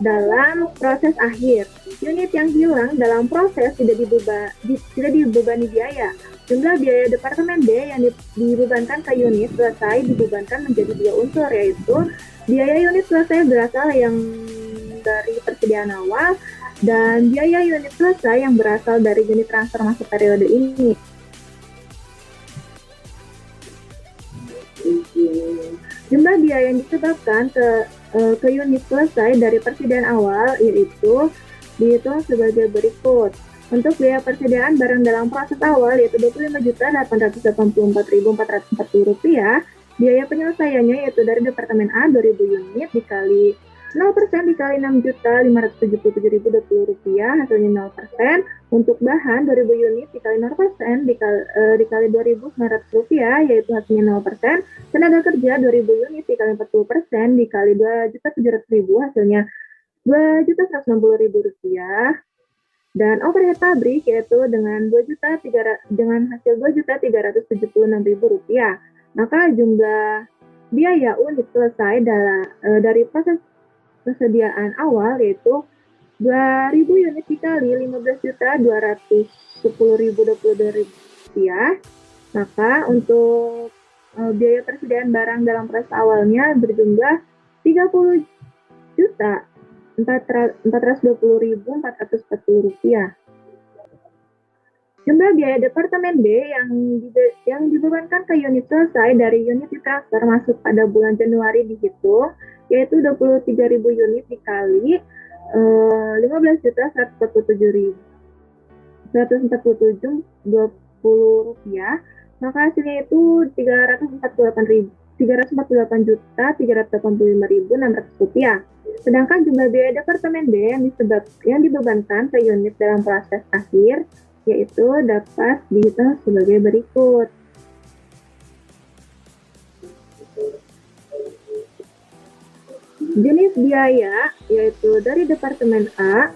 dalam proses akhir. Unit yang hilang dalam proses tidak dibebani biaya. Jumlah biaya Departemen B yang dibebankan ke unit selesai dibebankan menjadi dua unsur, yaitu biaya unit selesai berasal yang dari persediaan awal dan biaya unit selesai yang berasal dari unit transfer masuk periode ini. Jumlah biaya yang disebabkan ke unit selesai dari persediaan awal, yaitu dihitung sebagai berikut. Untuk biaya persediaan barang dalam proses awal yaitu Rp25.884.440. Biaya penyelesaiannya yaitu dari Departemen A 2.000 unit dikali 0% dikali Rp6.577.020, hasilnya 0%. Untuk bahan 2.000 unit dikali 0% dikali Rp2.900, yaitu hasilnya 0%. Tenaga kerja 2.000 unit dikali 40% dikali Rp2.700.000, hasilnya Rp2.160.000. Dan overhead pabrik yaitu dengan hasil Rp2.376.000. Maka jumlah biaya unit selesai dari proses persediaan awal yaitu 2.000 unit dikali Rp15.210.022. Maka untuk biaya persediaan barang dalam proses awalnya berjumlah Rp30.420.440. Jumlah biaya Departemen B yang dibebankan ke unit selesai dari unit ditransfer masuk pada bulan Januari dihitung, yaitu 23.000 unit dikali Rp15.147.20, maka hasilnya itu Rp348.385.600. Sedangkan jumlah biaya Departemen D yang dibebankan ke unit dalam proses akhir yaitu dapat dihitung sebagai berikut. Jenis biaya yaitu dari Departemen A,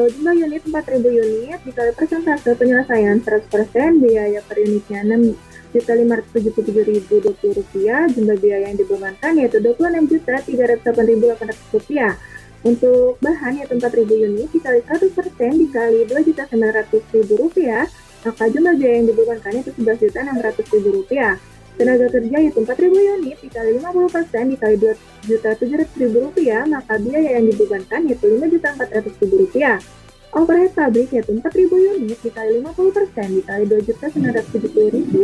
jumlah unit 4.000 unit dikali persentase penyelesaian 100%, biaya per unitnya Rp6.577.020, jumlah biaya yang dibebankan yaitu Rp26.308.800. Untuk bahan yaitu 4.000 unit dikali 100% dikali Rp2.900.000, maka jumlah biaya yang dibebankan yaitu Rp11.600.000. Tenaga kerja yaitu 4.000 unit dikali 50% dikali Rp2.700.000, maka biaya yang dibebankan yaitu Rp5.400.000. Overhead pabrik yaitu 4.000 unit dikali 50% dikali Rp2.970.000,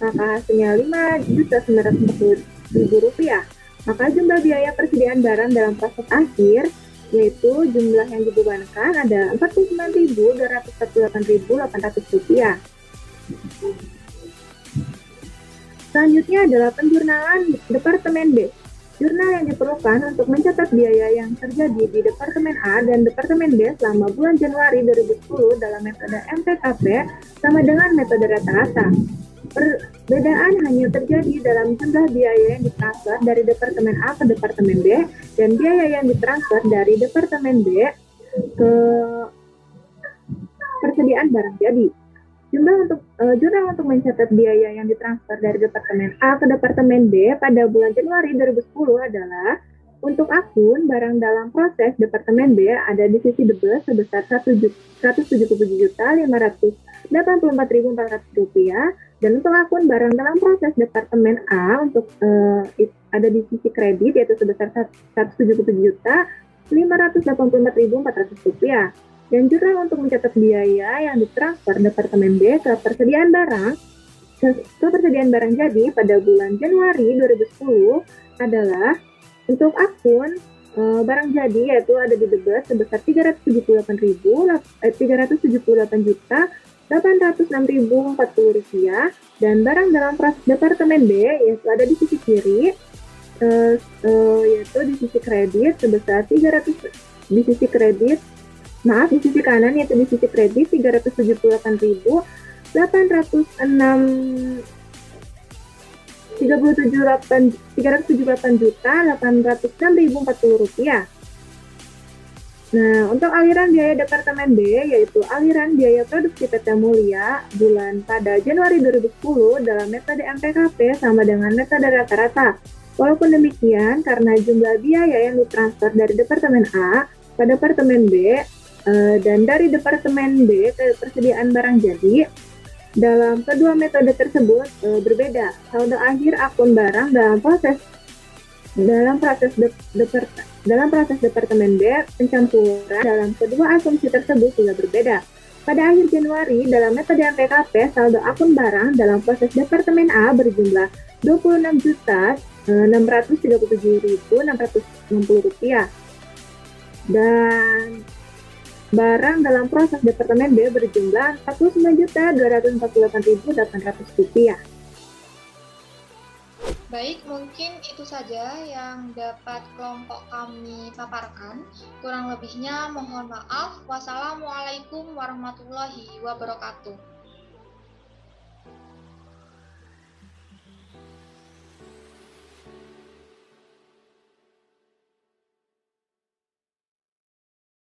maka hasilnya Rp5.940.000. Maka jumlah biaya persediaan barang dalam proses akhir yaitu jumlah yang dibebankan ada Rp49.248.800. Selanjutnya adalah penjurnalan Departemen B. Jurnal yang diperlukan untuk mencatat biaya yang terjadi di Departemen A dan Departemen B selama bulan Januari 2010 dalam metode MPKP sama dengan metode rata-rata. Perbedaan hanya terjadi dalam jumlah biaya yang ditransfer dari Departemen A ke Departemen B dan biaya yang ditransfer dari Departemen B ke persediaan barang jadi. Jurnal untuk mencatat biaya yang ditransfer dari Departemen A ke Departemen B pada bulan Januari 2010 adalah untuk akun barang dalam proses Departemen B ada di sisi debit sebesar Rp177.584.400 dan untuk akun barang dalam proses Departemen A untuk ada di sisi kredit yaitu sebesar Rp177.584.400. Dan jurnal untuk mencatat biaya yang ditransfer Departemen B ke persediaan barang jadi pada bulan Januari 2010 adalah untuk akun barang jadi yaitu ada di debit sebesar Rp378.806.040 dan barang dalam proses Departemen B yaitu ada di sisi kiri yaitu di sisi kredit sebesar di sisi kanan yaitu di sisi kredit Rp378.806.040. Nah, untuk aliran biaya Departemen B yaitu aliran biaya produksi PT Mulia bulan pada Januari 2010 dalam metode MPKP sama dengan metode rata-rata. Walaupun demikian, karena jumlah biaya yang ditransfer dari Departemen A ke Departemen B dan dari Departemen B ke persediaan barang jadi, dalam kedua metode tersebut berbeda. Saldo akhir akun barang dalam proses Departemen B pencampuran dalam kedua asumsi tersebut juga berbeda. Pada akhir Januari dalam metode MPKP saldo akun barang dalam proses Departemen A berjumlah Rp637.660. Dan barang dalam proses Departemen B berjumlah Rp49.248.800. Baik, mungkin itu saja yang dapat kelompok kami paparkan. Kurang lebihnya mohon maaf. Wassalamualaikum warahmatullahi wabarakatuh.